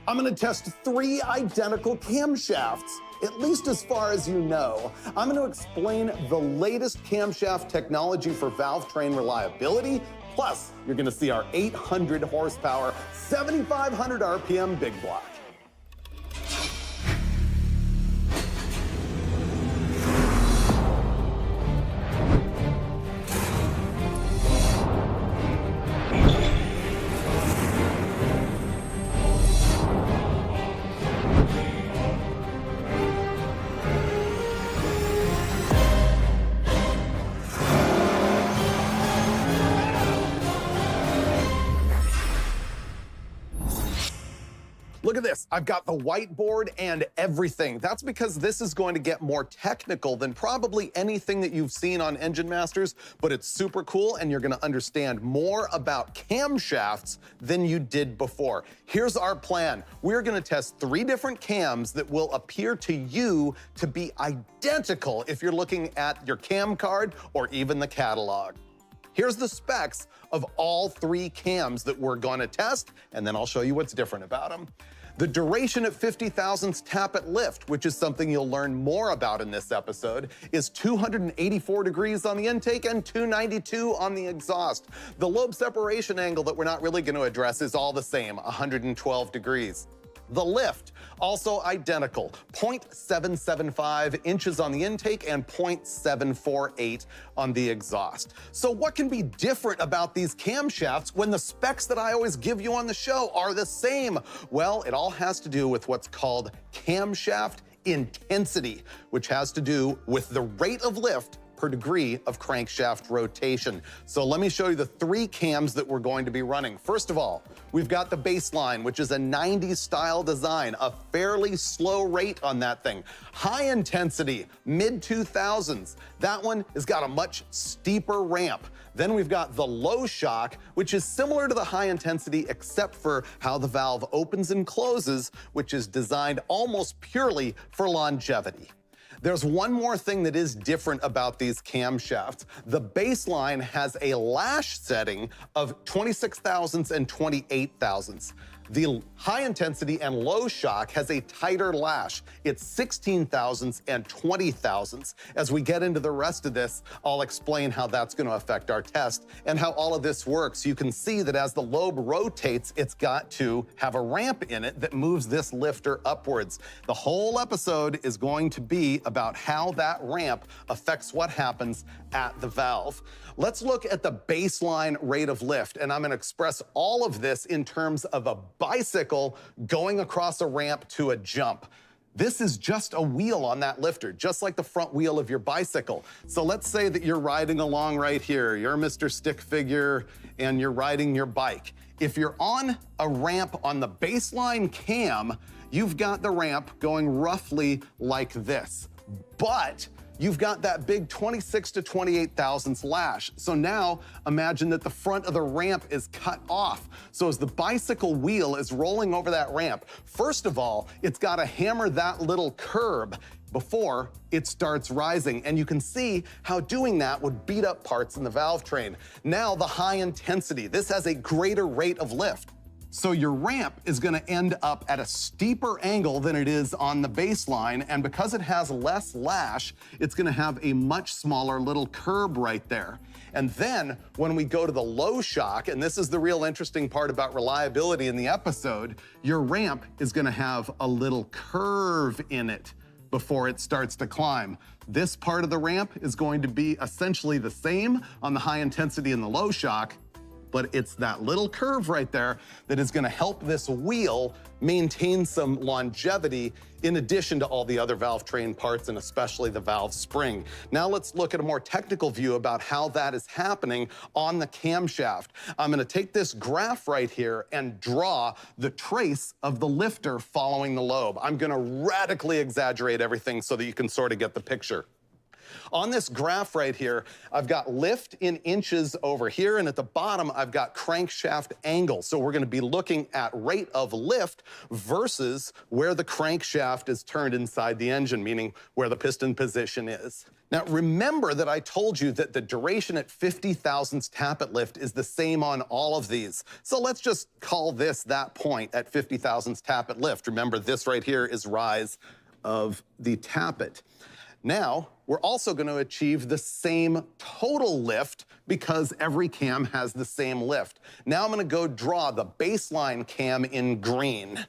I'm gonna test 3 identical camshafts, at least as far as you know. I'm gonna explain the latest camshaft technology for valve train reliability. Plus, you're gonna see our 800 horsepower, 7,500 RPM big block. Look at this, I've got the whiteboard and everything. That's because this is going to get more technical than probably anything that you've seen on Engine Masters, but it's super cool and you're gonna understand more about camshafts than you did before. Here's our plan. We're gonna test 3 different cams that will appear to you to be identical if you're looking at your cam card or even the catalog. Here's the specs of all 3 cams that we're gonna test, and then I'll show you what's different about them. The duration at 50 thousandths tap at lift, which is something you'll learn more about in this episode, is 284 degrees on the intake and 292 on the exhaust. The lobe separation angle that we're not really gonna address is all the same, 112 degrees. The lift, also identical, 0.775 inches on the intake and 0.748 on the exhaust. So what can be different about these camshafts when the specs that I always give you on the show are the same? Well, it all has to do with what's called camshaft intensity, which has to do with the rate of lift per degree of crankshaft rotation. So let me show you the 3 cams that we're going to be running. First of all, we've got the baseline, which is a 90s style design, a fairly slow rate on that thing. High intensity, mid 2000s. That one has got a much steeper ramp. Then we've got the low shock, which is similar to the high intensity except for how the valve opens and closes, which is designed almost purely for longevity. There's one more thing that is different about these camshafts. The baseline has a lash setting of 26 thousandths and 28 thousandths. The high intensity and low shock has a tighter lash. It's 16 thousandths and 20 thousandths. As we get into the rest of this, I'll explain how that's going to affect our test and how all of this works. You can see that as the lobe rotates, it's got to have a ramp in it that moves this lifter upwards. The whole episode is going to be about how that ramp affects what happens at the valve. Let's look at the baseline rate of lift, and I'm going to express all of this in terms of a bicycle going across a ramp to a jump. This is just a wheel on that lifter, just like the front wheel of your bicycle. So let's say that you're riding along right here. You're Mr. Stick Figure and you're riding your bike. If you're on a ramp on the baseline cam, you've got the ramp going roughly like this. But you've got that big 26 to 28 thousandths lash. So now imagine that the front of the ramp is cut off. So as the bicycle wheel is rolling over that ramp, first of all, it's got to hammer that little curb before it starts rising. And you can see how doing that would beat up parts in the valve train. Now the high intensity, this has a greater rate of lift. So your ramp is gonna end up at a steeper angle than it is on the baseline, and because it has less lash, it's gonna have a much smaller little curb right there. And then when we go to the low shock, and this is the real interesting part about reliability in the episode, your ramp is gonna have a little curve in it before it starts to climb. This part of the ramp is going to be essentially the same on the high intensity and the low shock, but it's that little curve right there that is gonna help this wheel maintain some longevity in addition to all the other valve train parts and especially the valve spring. Now let's look at a more technical view about how that is happening on the camshaft. I'm gonna take this graph right here and draw the trace of the lifter following the lobe. I'm gonna radically exaggerate everything so that you can sort of get the picture. On this graph right here, I've got lift in inches over here, and at the bottom, I've got crankshaft angle. So we're gonna be looking at rate of lift versus where the crankshaft is turned inside the engine, meaning where the piston position is. Now, remember that I told you that the duration at 50 thousandths tappet lift is the same on all of these. So let's just call this that point at 50 thousandths tappet lift. Remember, this right here is rise of the tappet. Now, we're also going to achieve the same total lift because every cam has the same lift. Now I'm going to go draw the baseline cam in green.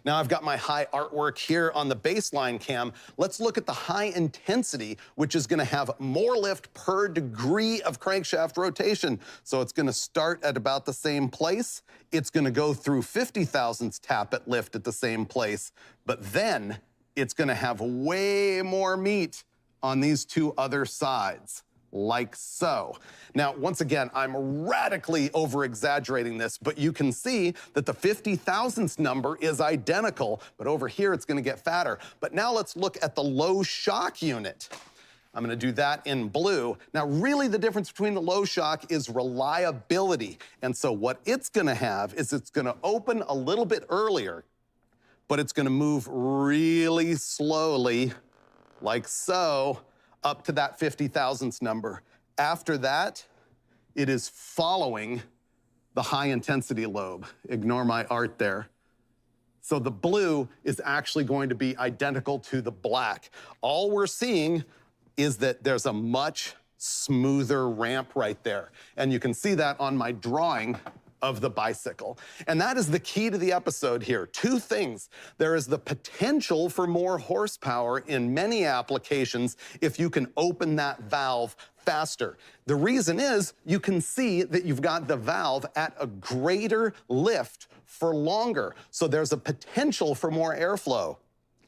Now I've got my high artwork here on the baseline cam. Let's look at the high intensity, which is gonna have more lift per degree of crankshaft rotation. So it's gonna start at about the same place. It's gonna go through 50 thousandths tappet lift at the same place, but then it's gonna have way more meat on these two other sides, like so. Now, once again, I'm radically over-exaggerating this, but you can see that the 50 thousandths number is identical, but over here it's gonna get fatter. But now let's look at the low shock unit. I'm gonna do that in blue. Now, really the difference between the low shock is reliability. And so what it's gonna have is it's gonna open a little bit earlier, but it's gonna move really slowly, like so, up to that 50 thousandths number. After that, it is following the high intensity lobe. Ignore my art there. So the blue is actually going to be identical to the black. All we're seeing is that there's a much smoother ramp right there. And you can see that on my drawing of the bicycle. And that is the key to the episode here. Two things. There is the potential for more horsepower in many applications if you can open that valve faster. The reason is you can see that you've got the valve at a greater lift for longer. So there's a potential for more airflow.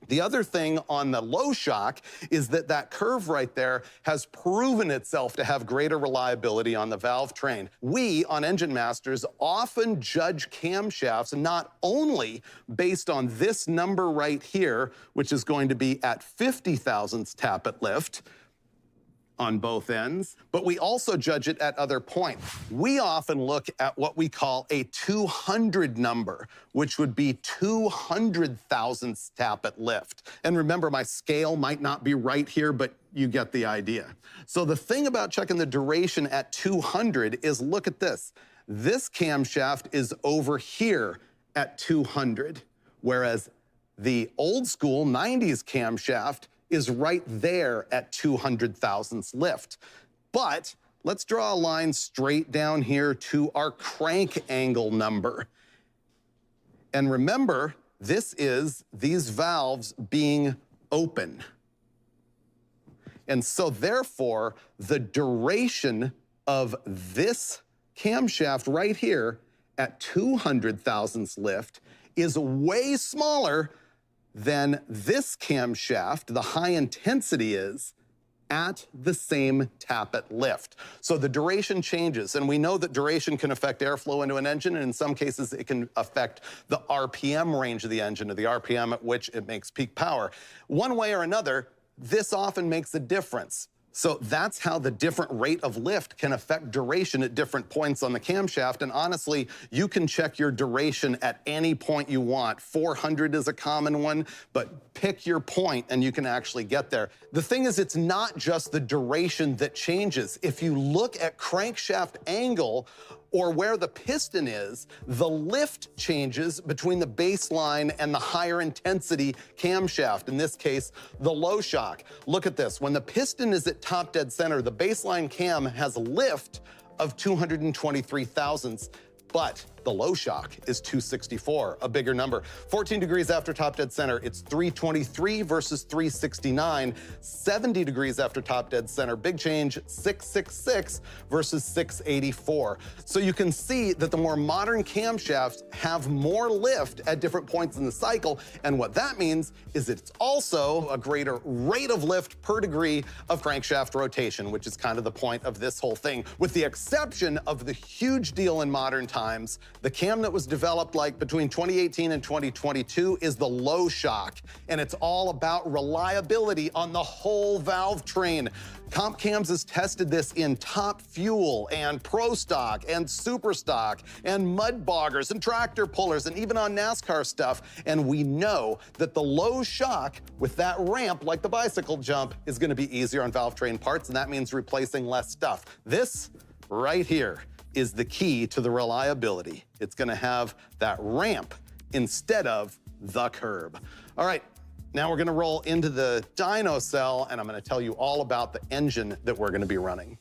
The other thing on the low shock is that that curve right there has proven itself to have greater reliability on the valve train. We, on Engine Masters, often judge camshafts not only based on this number right here, which is going to be at 50 thousandths tappet lift on both ends, but we also judge it at other points. We often look at what we call a 200 number, which would be 200 thousandths tappet lift. And remember, my scale might not be right here, but you get the idea. So the thing about checking the duration at 200 is look at this. This camshaft is over here at 200, whereas the old school 90s camshaft is right there at 200 thousandths lift. But let's draw a line straight down here to our crank angle number. And remember, this is these valves being open. And so therefore, the duration of this camshaft right here at 200 thousandths lift is way smaller than this camshaft, the high intensity is, at the same tappet lift. So the duration changes, and we know that duration can affect airflow into an engine, and in some cases it can affect the RPM range of the engine, or the RPM at which it makes peak power. One way or another, this often makes a difference. So that's how the different rate of lift can affect duration at different points on the camshaft. And honestly, you can check your duration at any point you want. 400 is a common one, but pick your point and you can actually get there. The thing is, it's not just the duration that changes. If you look at crankshaft angle, or where the piston is, the lift changes between the baseline and the higher intensity camshaft, in this case, the low shock. Look at this. When the piston is at top dead center, the baseline cam has a lift of 223 thousandths, but the low shock is 264, a bigger number. 14 degrees after top dead center, it's 323 versus 369. 70 degrees after top dead center, big change, 666 versus 684. So you can see that the more modern camshafts have more lift at different points in the cycle, and what that means is it's also a greater rate of lift per degree of crankshaft rotation, which is kind of the point of this whole thing, with the exception of the huge deal in modern times The cam that was developed like between 2018 and 2022 is the low shock, and it's all about reliability on the whole valve train. Comp Cams has tested this in Top Fuel and Pro Stock and Super Stock and mud boggers and tractor pullers and even on NASCAR stuff. And we know that the low shock with that ramp, like the bicycle jump, is gonna be easier on valve train parts, and that means replacing less stuff. This right here is the key to the reliability. It's gonna have that ramp instead of the curb. All right. Now we're gonna roll into the dyno cell, and I'm gonna tell you all about the engine that we're gonna be running.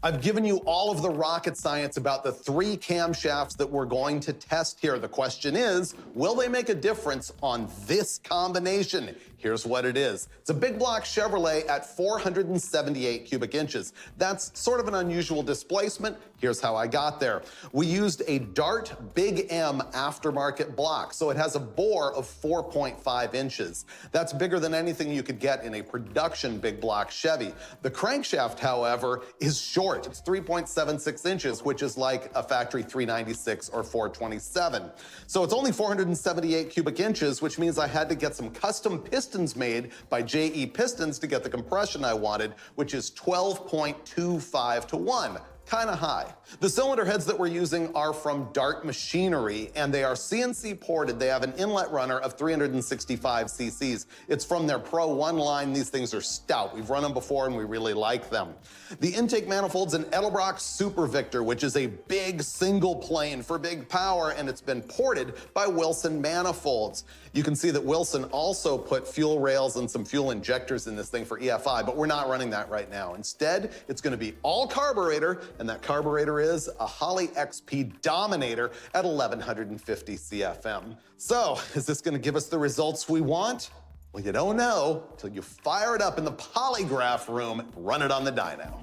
I've given you all of the rocket science about the 3 camshafts that we're going to test here. The question is, will they make a difference on this combination? Here's what it is. It's a big block Chevrolet at 478 cubic inches. That's sort of an unusual displacement. Here's how I got there. We used a Dart Big M aftermarket block, so it has a bore of 4.5 inches. That's bigger than anything you could get in a production big block Chevy. The crankshaft, however, is short. It's 3.76 inches, which is like a factory 396 or 427. So it's only 478 cubic inches, which means I had to get some custom pistons made by JE Pistons to get the compression I wanted, which is 12.25 to 1. Kind of high. The cylinder heads that we're using are from Dart Machinery, and they are CNC ported. They have an inlet runner of 365 cc's. It's from their Pro 1 line. These things are stout. We've run them before, and we really like them. The intake manifold's an Edelbrock Super Victor, which is a big single plane for big power, and it's been ported by Wilson Manifolds. You can see that Wilson also put fuel rails and some fuel injectors in this thing for EFI, but we're not running that right now. Instead, it's gonna be all carburetor, and that carburetor is a Holley XP Dominator at 1150 CFM. So, is this gonna give us the results we want? Well, you don't know until you fire it up in the polygraph room and run it on the dyno.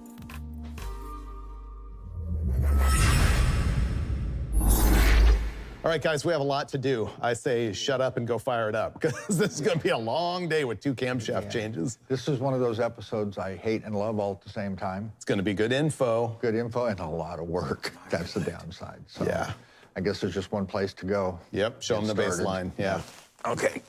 All right, guys, we have a lot to do. I say shut up and go fire it up, because this is gonna be a long day with 2 camshaft changes. This is one of those episodes I hate and love all at the same time. It's gonna be good info. Good info and a lot of work. That's the downside. So yeah. I guess there's just one place to go. Yep, show them the baseline, yeah. Okay.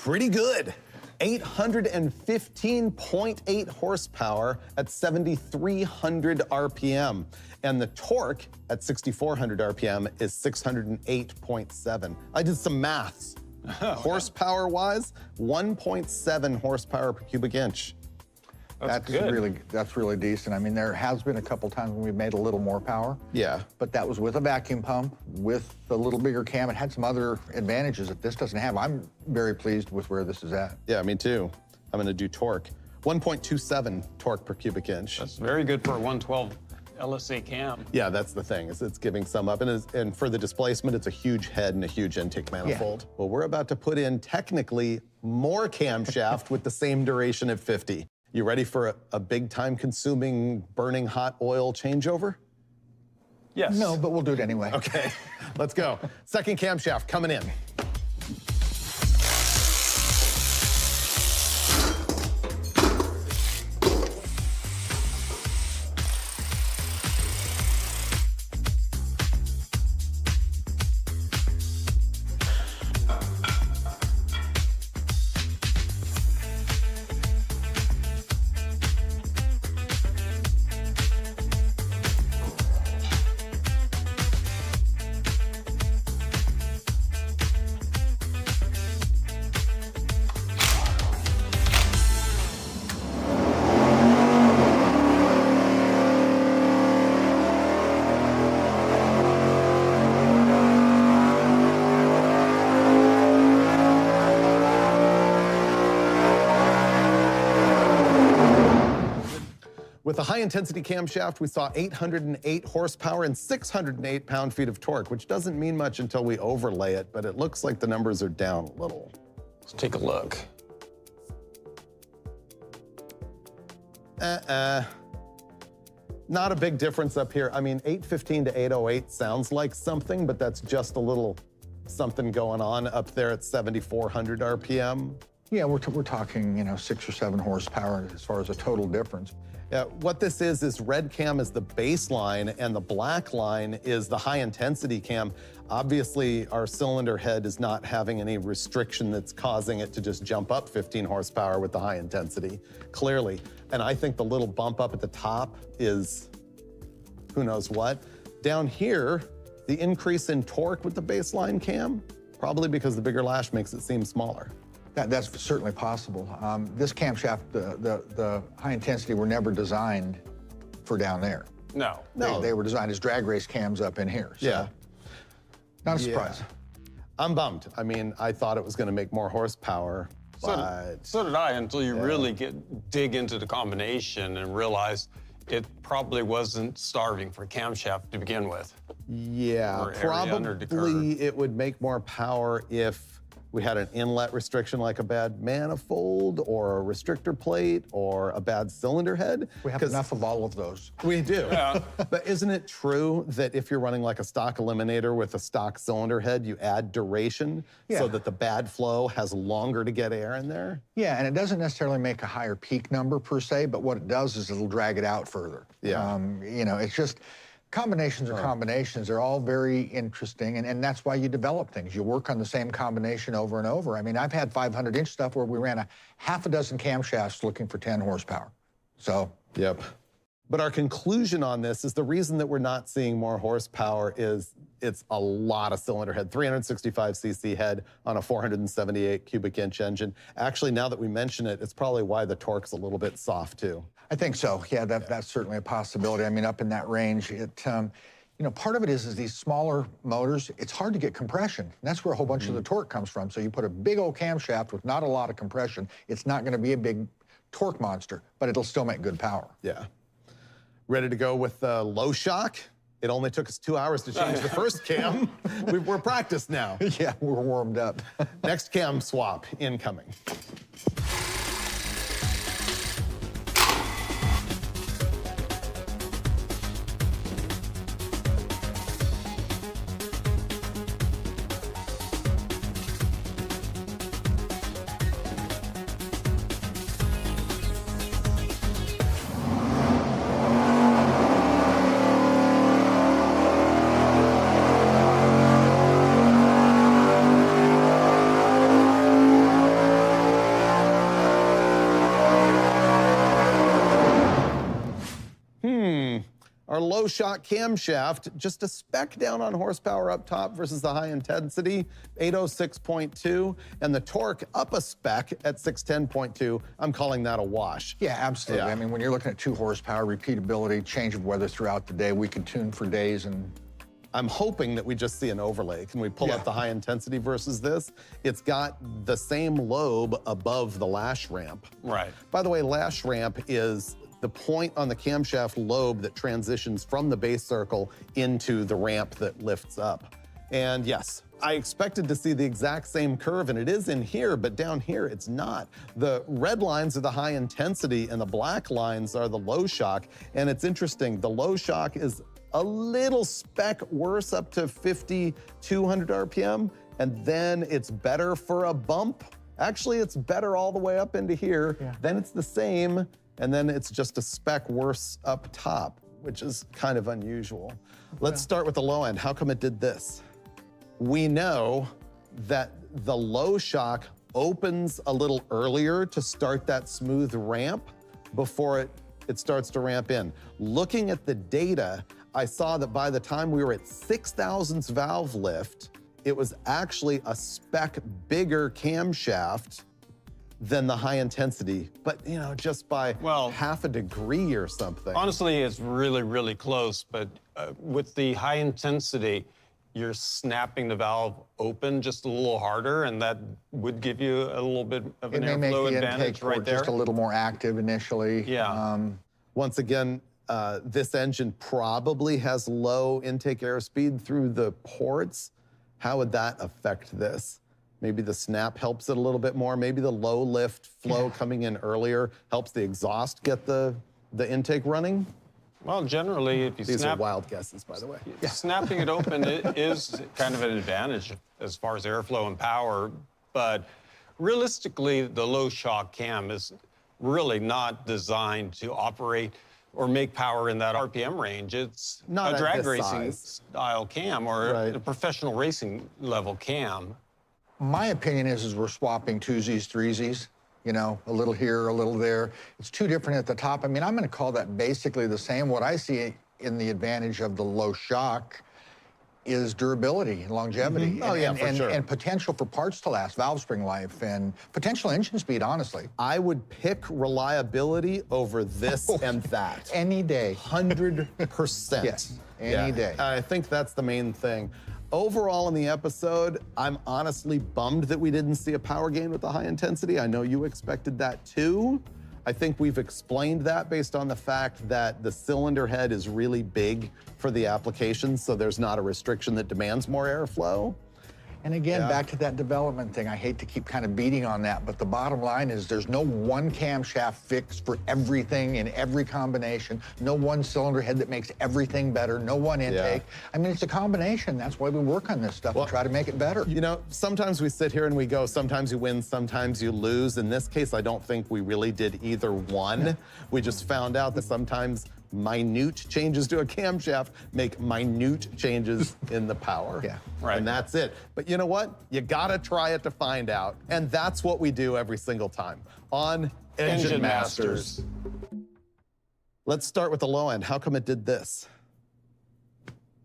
Pretty good. 815.8 horsepower at 7,300 RPM. And the torque at 6,400 RPM is 608.7. I did some maths. Horsepower-wise, 1.7 horsepower per cubic inch. That's really decent. I mean, there has been a couple times when we've made a little more power. Yeah. But that was with a vacuum pump, with the little bigger cam. It had some other advantages that this doesn't have. I'm very pleased with where this is at. Yeah, me too. I'm gonna do torque. 1.27 torque per cubic inch. That's very good for a 112 LSA cam. Yeah, that's the thing, is it's giving some up. And for the displacement, it's a huge head and a huge intake manifold. Yeah. Well, we're about to put in technically more camshaft with the same duration at 50. You ready for a big time consuming, burning hot oil changeover? Yes. No, but we'll do it anyway. Okay, let's go. Second camshaft coming in. the high-intensity camshaft, we saw 808 horsepower and 608 pound-feet of torque, which doesn't mean much until we overlay it, but it looks like the numbers are down a little. Let's take a look. Not a big difference up here. I mean, 815 to 808 sounds like something, but that's just a little something going on up there at 7,400 RPM. Yeah, we're talking, you know, 6 or 7 horsepower as far as a total difference. Yeah, what this is red cam is the baseline and the black line is the high intensity cam. Obviously, our cylinder head is not having any restriction that's causing it to just jump up 15 horsepower with the high intensity, clearly. And I think the little bump up at the top is who knows what. Down here, the increase in torque with the baseline cam, probably because the bigger lash makes it seem smaller. That's certainly possible. This camshaft, the high intensity were never designed for down there. No. They were designed as drag race cams up in here. So Yeah. not a surprise. I'm bummed. I mean, I thought it was gonna make more horsepower, but So did I, until you really dig into the combination and realize it probably wasn't starving for camshaft to begin with. yeah, Or area under the curve. probably it would make more power if we had an inlet restriction like a bad manifold or a restrictor plate or a bad cylinder head. We have 'Cause enough of all of those. We do. Yeah. But isn't it true that if you're running like a stock eliminator with a stock cylinder head, you add duration so Yeah. that the bad flow has longer to get air in there? Yeah, and it doesn't necessarily make a higher peak number per se, but what it does is it'll drag it out further. Yeah. You know, it's just, combinations are combinations. They're all very interesting, and that's why you develop things. You work on the same combination over and over. I mean, I've had 500-inch stuff where we ran a half a dozen camshafts looking for 10 horsepower. So. Yep. But our conclusion on this is the reason that we're not seeing more horsepower is it's a lot of cylinder head, 365 cc head on a 478 cubic inch engine. Actually, now that we mention it, it's probably why the torque's a little bit soft too. I think so. Yeah, that's certainly a possibility. I mean, up in that range, you know, part of it is these smaller motors, it's hard to get compression. And that's where a whole bunch of the torque comes from. So you put a big old camshaft with not a lot of compression, it's not going to be a big torque monster, but it'll still make good power. Yeah. Ready to go with low shock? It only took us 2 hours to change the first cam. We're practiced now. Yeah, we're warmed up. Next cam swap incoming. Our low shock camshaft, just a speck down on horsepower up top versus the high intensity, 806.2, and the torque up a speck at 610.2. I'm calling that a wash. Yeah, absolutely. Yeah. I mean, when you're looking at 2 horsepower, repeatability, change of weather throughout the day, we can tune for days and. I'm hoping that we just see an overlay. Can we pull up the high intensity versus this? It's got the same lobe above the lash ramp. Right. By the way, lash ramp is the point on the camshaft lobe that transitions from the base circle into the ramp that lifts up. And yes, I expected to see the exact same curve, and it is in here, but down here it's not. The red lines are the high intensity, and the black lines are the low shock. And it's interesting, the low shock is a little speck worse up to 5,200 RPM, and then it's better for a bump. Actually, it's better all the way up into here. Yeah. Then it's the same, and then it's just a speck worse up top, which is kind of unusual. Let's start with the low end. How come it did this? We know that the low shock opens a little earlier to start that smooth ramp before it starts to ramp in. Looking at the data, I saw that by the time we were at 6 thousandths valve lift, it was actually a speck bigger camshaft than the high intensity, but you know, just by half a degree or something. Honestly, it's really, really close, but with the high intensity, you're snapping the valve open just a little harder, and that would give you a little bit of an It may make airflow the advantage intake right port there. just a little more active initially. Yeah. Once again, this engine probably has low intake airspeed through the ports. How would that affect this? Maybe the snap helps it a little bit more. Maybe the low lift flow coming in earlier helps the exhaust get the intake running. Well, generally, if you These are wild guesses, by the way. Snapping it open is kind of an advantage as far as airflow and power, but realistically, the low shock cam is really not designed to operate or make power in that RPM range. It's not a drag racing size style cam or a professional racing level cam. My opinion is we're swapping twosies, threesies, you know, a little here, a little there. It's two different at the top. I mean, I'm going to call that basically the same. What I see in the advantage of the low shock is durability and longevity. Oh, yeah, for sure. And potential for parts to last, valve spring life, and potential engine speed, honestly. I would pick reliability over this and that. Any day. 100%. Yes, any day. I think that's the main thing. Overall in the episode, I'm honestly bummed that we didn't see a power gain with the high intensity. I know you expected that too. I think we've explained that based on the fact that the cylinder head is really big for the application, so there's not a restriction that demands more airflow. And again, back to that development thing, I hate to keep kind of beating on that, but the bottom line is there's no one camshaft fix for everything in every combination, no one cylinder head that makes everything better, no one intake. I mean, it's a combination. That's why we work on this stuff and try to make it better. You know, sometimes we sit here and we go, sometimes you win, sometimes you lose. In this case, I don't think we really did either one. We just found out that sometimes minute changes to a camshaft make minute changes in the power. And that's it. But you know what? You gotta try it to find out. And that's what we do every single time on Engine Masters. Let's start with the low end. How come it did this?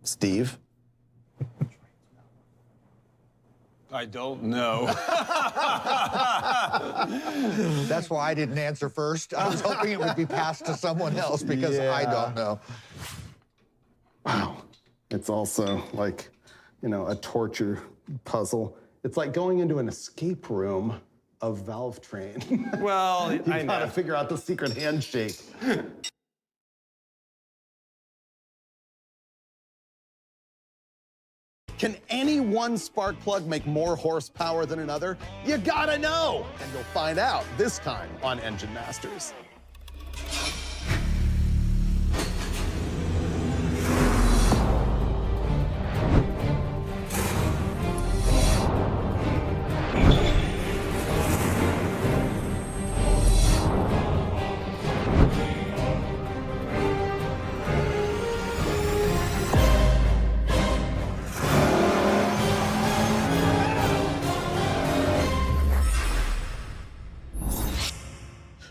Steve? I don't know. That's why I didn't answer first. I was hoping it would be passed to someone else because I don't know. Wow. It's also like, you know, a torture puzzle. It's like going into an escape room of Valve Train. Well, you gotta figure out the secret handshake. Can any one spark plug make more horsepower than another? You gotta know! And you'll find out this time on Engine Masters.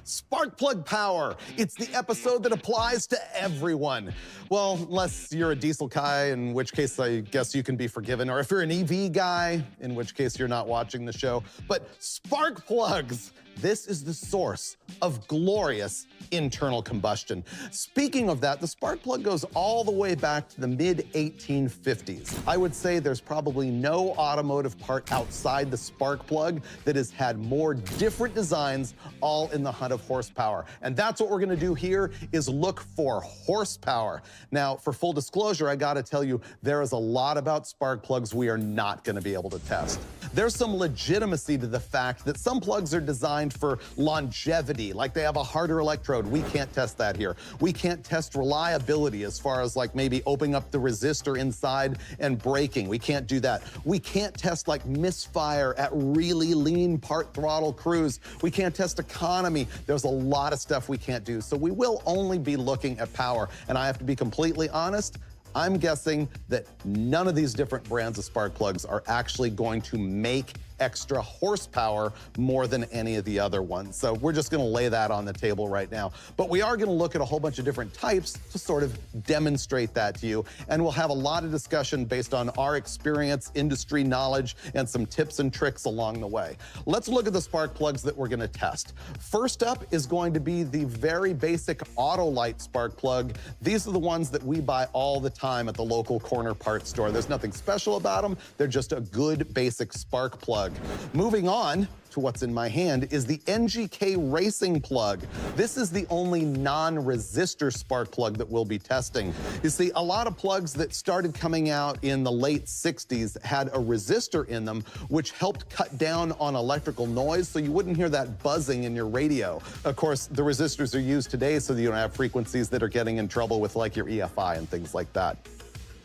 Spark plug power. It's the episode that applies to everyone. Well, unless you're a diesel guy, in which case I guess you can be forgiven, or if you're an EV guy, in which case you're not watching the show. But spark plugs, this is the source of glorious internal combustion. Speaking of that, the spark plug goes all the way back to the mid-1850s. I would say there's probably no automotive part outside the spark plug that has had more different designs, all in the hunt of horsepower. And that's what we're gonna do here, is look for horsepower. Now, for full disclosure, I gotta tell you, there is a lot about spark plugs we are not gonna be able to test. There's some legitimacy to the fact that some plugs are designed for longevity, like they have a harder electrode. We can't test that here. We can't test reliability as far as like maybe opening up the resistor inside and braking. We can't do that. We can't test like misfire at really lean part throttle cruise. We can't test economy. There's a lot of stuff we can't do. So we will only be looking at power. And I have to be completely honest, I'm guessing that none of these different brands of spark plugs are actually going to make extra horsepower more than any of the other ones. So we're just gonna lay that on the table right now. But we are gonna look at a whole bunch of different types to sort of demonstrate that to you. And we'll have a lot of discussion based on our experience, industry knowledge, and some tips and tricks along the way. Let's look at the spark plugs that we're gonna test. First up is going to be the very basic Autolite spark plug. These are the ones that we buy all the time at the local corner parts store. There's nothing special about them. They're just a good basic spark plug. plug. Moving on to what's in my hand is the NGK Racing plug. This is the only non-resistor spark plug that we'll be testing. You see, a lot of plugs that started coming out in the late 60s had a resistor in them, which helped cut down on electrical noise so you wouldn't hear that buzzing in your radio. Of course, the resistors are used today so that you don't have frequencies that are getting in trouble with like your EFI and things like that.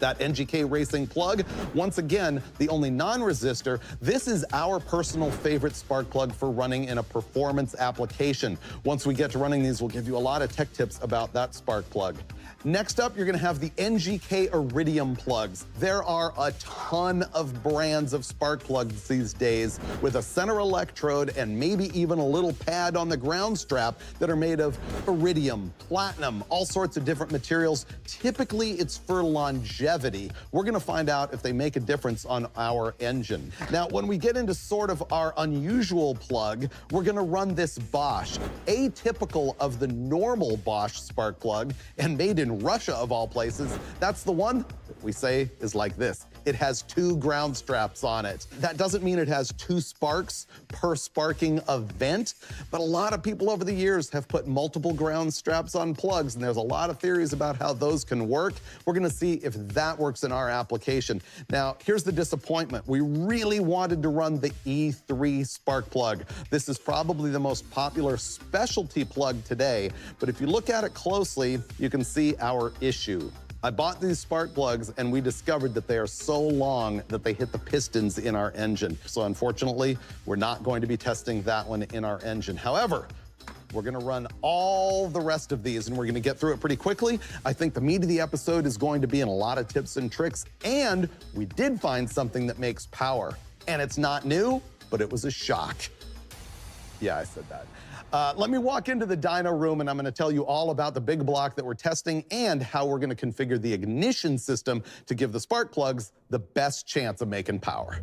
That NGK Racing plug, once again, the only non-resistor. This is our personal favorite spark plug for running in a performance application. Once we get to running these, we'll give you a lot of tech tips about that spark plug. Next up, you're gonna have the NGK Iridium plugs. There are a ton of brands of spark plugs these days with a center electrode and maybe even a little pad on the ground strap that are made of iridium, platinum, all sorts of different materials. Typically, it's for longevity. We're gonna find out if they make a difference on our engine. Now, when we get into sort of our unusual plug, we're gonna run this Bosch, atypical of the normal Bosch spark plug and made in Russia of all places. That's the one that we say is like this. It has 2 ground straps on it. That doesn't mean it has 2 sparks per sparking event, but a lot of people over the years have put multiple ground straps on plugs, and there's a lot of theories about how those can work. We're gonna see if that works in our application. Now, here's the disappointment. We really wanted to run the E3 spark plug. This is probably the most popular specialty plug today, but if you look at it closely, you can see our issue. I bought these spark plugs and we discovered that they are so long that they hit the pistons in our engine. So unfortunately, we're not going to be testing that one in our engine. However, we're gonna run all the rest of these and we're gonna get through it pretty quickly. I think the meat of the episode is going to be in a lot of tips and tricks, and we did find something that makes power. And it's not new, but it was a shock. Yeah, I said that. Let me walk into the dyno room and I'm gonna tell you all about the big block that we're testing and how we're gonna configure the ignition system to give the spark plugs the best chance of making power.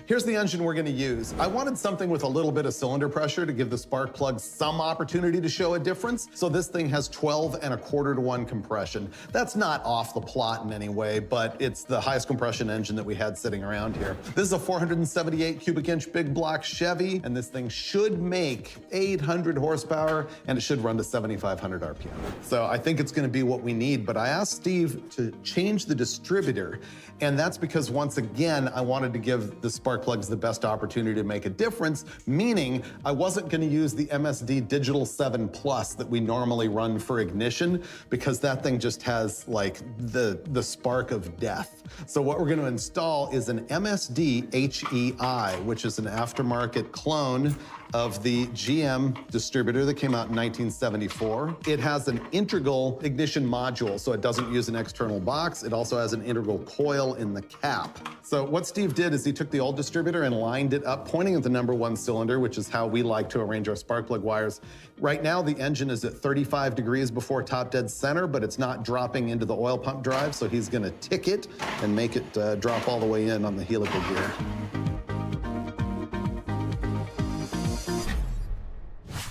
Here's the engine we're gonna use. I wanted something with a little bit of cylinder pressure to give the spark plug some opportunity to show a difference. So this thing has 12 1/4 to 1 compression. That's not off the plot in any way, but it's the highest compression engine that we had sitting around here. This is a 478 cubic inch big block Chevy, and this thing should make 800 horsepower, and it should run to 7,500 RPM. So I think it's gonna be what we need, but I asked Steve to change the distributor, and that's because once again, I wanted to give the spark plugs the best opportunity to make a difference, meaning I wasn't gonna use the MSD Digital 7 Plus that we normally run for ignition, because that thing just has like the spark of death. So what we're gonna install is an MSD HEI, which is an aftermarket clone of the GM distributor that came out in 1974. It has an integral ignition module, so it doesn't use an external box. It also has an integral coil in the cap. So what Steve did is he took the old distributor and lined it up, pointing at the #1 cylinder, which is how we like to arrange our spark plug wires. Right now, the engine is at 35 degrees before top dead center, but it's not dropping into the oil pump drive, so he's gonna tick it and make it drop all the way in on the helical gear.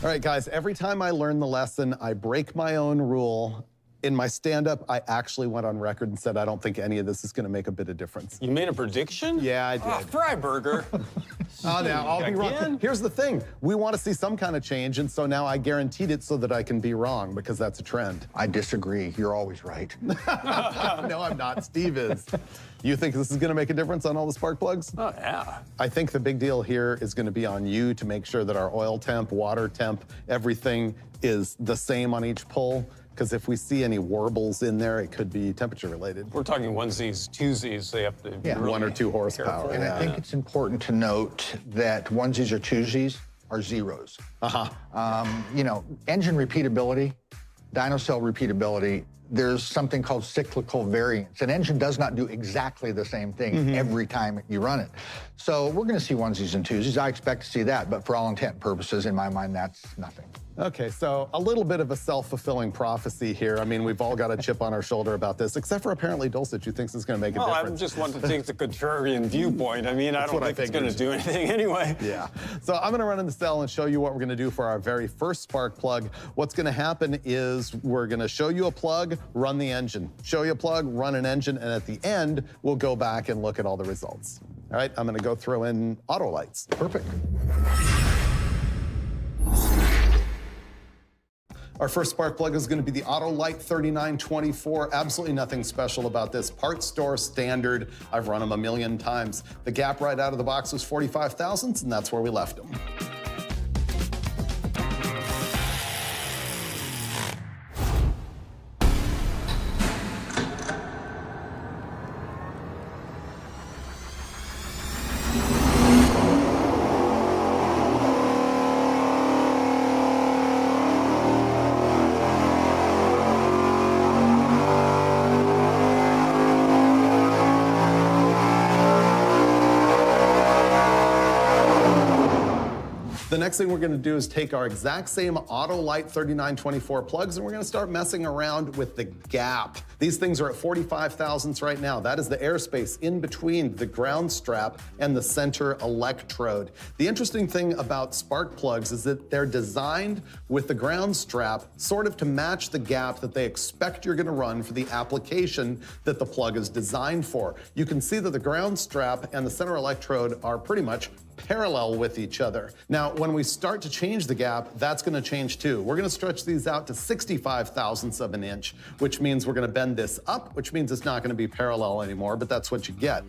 All right, guys, every time I learn the lesson, I break my own rule. In my stand-up, I actually went on record and said, I don't think any of this is gonna make a bit of difference. You made a prediction? Yeah, I did. Oh, Freiburger. Oh, now, I'll be wrong. Here's the thing. We want to see some kind of change, and so now I guaranteed it so that I can be wrong, because that's a trend. I disagree. You're always right. No, I'm not. Steve is. You think this is going to make a difference on all the spark plugs? Oh, yeah. I think the big deal here is going to be on you to make sure that our oil temp, water temp, everything is the same on each pull. Because if we see any warbles in there, it could be temperature related. We're talking onesies, twosies, so you have to be really 1 or 2 horsepower. And I think it's important to note that onesies or twosies are zeros. You know, engine repeatability, dyno cell repeatability, there's something called cyclical variance. An engine does not do exactly the same thing every time you run it. So we're gonna see onesies and twosies. I expect to see that, but for all intent and purposes, in my mind, that's nothing. Okay, so a little bit of a self-fulfilling prophecy here. I mean, we've all got a chip on our shoulder about this, except for apparently Dulcich, who thinks it's going to make a difference. Well, I just want to take the contrarian viewpoint. I mean, I don't think it's going to do anything anyway. Yeah. So I'm going to run in the cell and show you what we're going to do for our very first spark plug. What's going to happen is we're going to show you a plug, run the engine. Show you a plug, run an engine, and at the end, we'll go back and look at all the results. All right, I'm going to go throw in auto lights. Perfect. Our first spark plug is going to be the Autolite 3924. Absolutely nothing special about this. Parts store standard. I've run them a million times. The gap right out of the box was 45 thousandths, and that's where we left them. The next thing we're going to do is take our exact same Autolite 3924 plugs, and we're going to start messing around with the gap. These things are at 45 thousandths right now. That is the airspace in between the ground strap and the center electrode. The interesting thing about spark plugs is that they're designed with the ground strap sort of to match the gap that they expect you're going to run for the application that the plug is designed for. You can see that the ground strap and the center electrode are pretty much parallel with each other. Now, when we start to change the gap, that's going to change too. We're going to stretch these out to 65 thousandths of an inch, which means we're going to bend this up, which means it's not going to be parallel anymore, but that's what you get.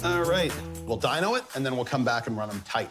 All right, we'll dyno it, and then we'll come back and run them tight.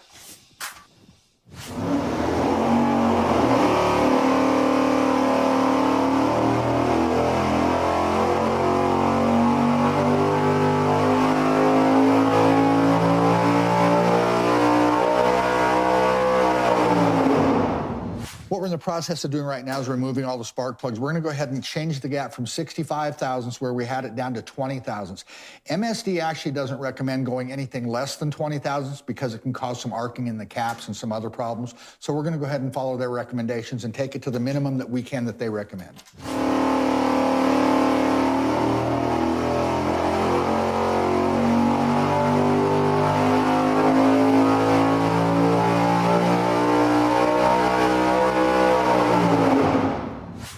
What we're in the process of doing right now is removing all the spark plugs. We're going to go ahead and change the gap from 65 thousandths, where we had it, down to 20 thousandths. MSD actually doesn't recommend going anything less than 20 thousandths because it can cause some arcing in the caps and some other problems. So we're going to go ahead and follow their recommendations and take it to the minimum that we can that they recommend.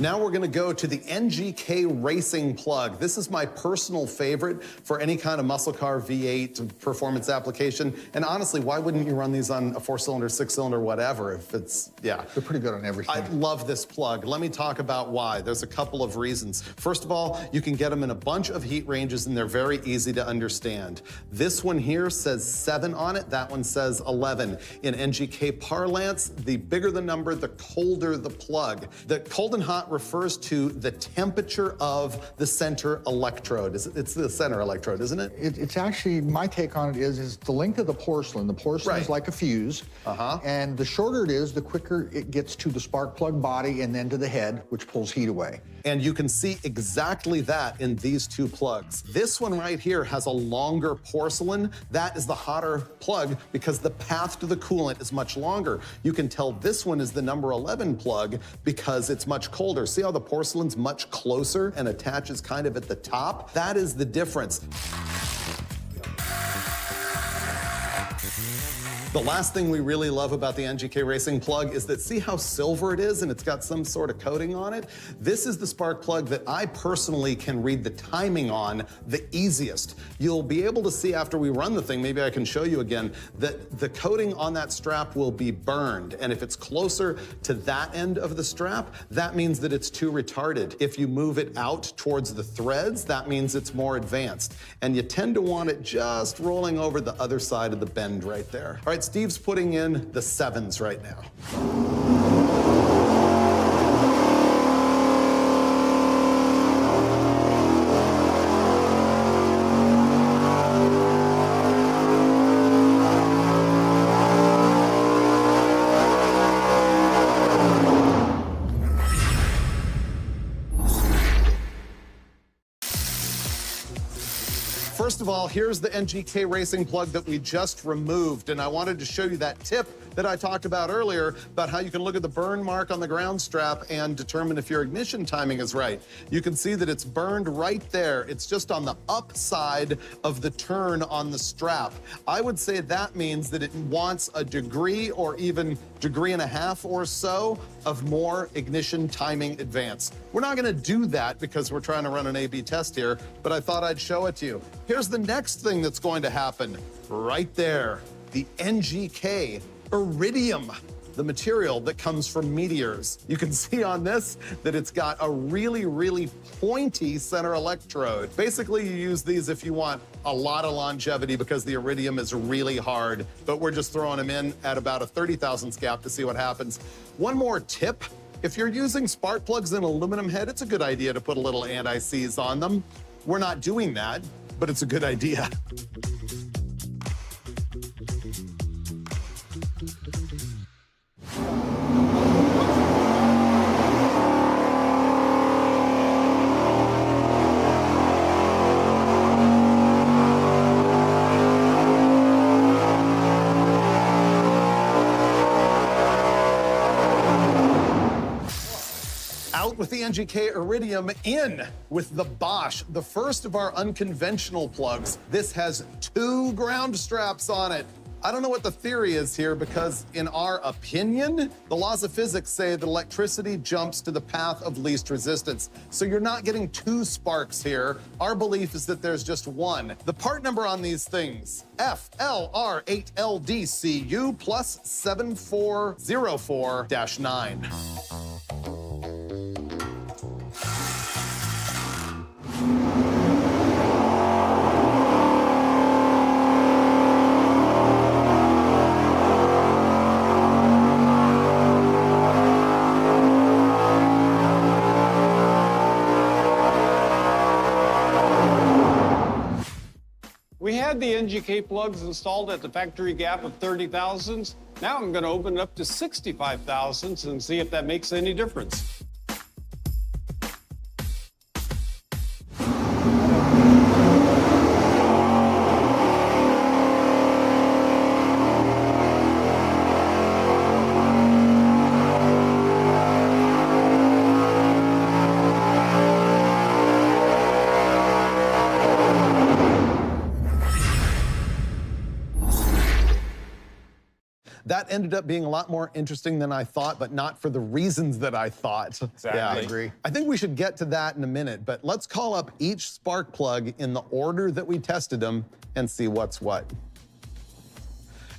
Now we're going to go to the NGK Racing plug. This is my personal favorite for any kind of muscle car V8 performance application. And honestly, why wouldn't you run these on a 4-cylinder, 6-cylinder, whatever, if it's, yeah. They're pretty good on everything. I love this plug. Let me talk about why. There's a couple of reasons. First of all, you can get them in a bunch of heat ranges, and they're very easy to understand. This one here says 7 on it. That one says 11. In NGK parlance, the bigger the number, the colder the plug. The cold and hot refers to the temperature of the center electrode. It's the center electrode, isn't it? It's actually, my take on it is the length of the porcelain. The porcelain is like a fuse. And the shorter it is, the quicker it gets to the spark plug body and then to the head, which pulls heat away. And you can see exactly that in these two plugs. This one right here has a longer porcelain. That is the hotter plug because the path to the coolant is much longer. You can tell this one is the number 11 plug because it's much colder. See how the porcelain's much closer and attaches kind of at the top? That is the difference. The last thing we really love about the NGK Racing plug is that see how silver it is and it's got some sort of coating on it? This is the spark plug that I personally can read the timing on the easiest. You'll be able to see after we run the thing, maybe I can show you again, that the coating on that strap will be burned. And if it's closer to that end of the strap, that means that it's too retarded. If you move it out towards the threads, that means it's more advanced. And you tend to want it just rolling over the other side of the bend right there. All right, Steve's putting in the 7s right now. First First of all, here's the NGK racing plug that we just removed, and I wanted to show you that tip that I talked about earlier about how you can look at the burn mark on the ground strap and determine if your ignition timing is right. You can see that it's burned right there. It's just on the upside of the turn on the strap. I would say that means that it wants a degree or even degree and a half or so of more ignition timing advance. We're not gonna do that because we're trying to run an A/B test here, but I thought I'd show it to you. Here's the next thing that's going to happen right there, the NGK iridium, the material that comes from meteors. You can see on this that it's got a really, really pointy center electrode. Basically, you use these if you want a lot of longevity because the iridium is really hard, but we're just throwing them in at about a 30 thousandths gap to see what happens. One more tip. If you're using spark plugs in aluminum head, it's a good idea to put a little anti-seize on them. We're not doing that, but it's a good idea. Out with the NGK Iridium, in with the Bosch, the first of our unconventional plugs. This has 2 ground straps on it. I don't know what the theory is here because in our opinion, the laws of physics say that electricity jumps to the path of least resistance. So you're not getting 2 sparks here. Our belief is that there's just 1. The part number on these things, FLR8LDCU plus 7404-9. We had the NGK plugs installed at the factory gap of 30 thousandths. Now I'm going to open it up to 65 thousandths and see if that makes any difference. That ended up being a lot more interesting than I thought, but not for the reasons that I thought. Exactly. Yeah, I agree. I think we should get to that in a minute, but let's call up each spark plug in the order that we tested them and see what's what.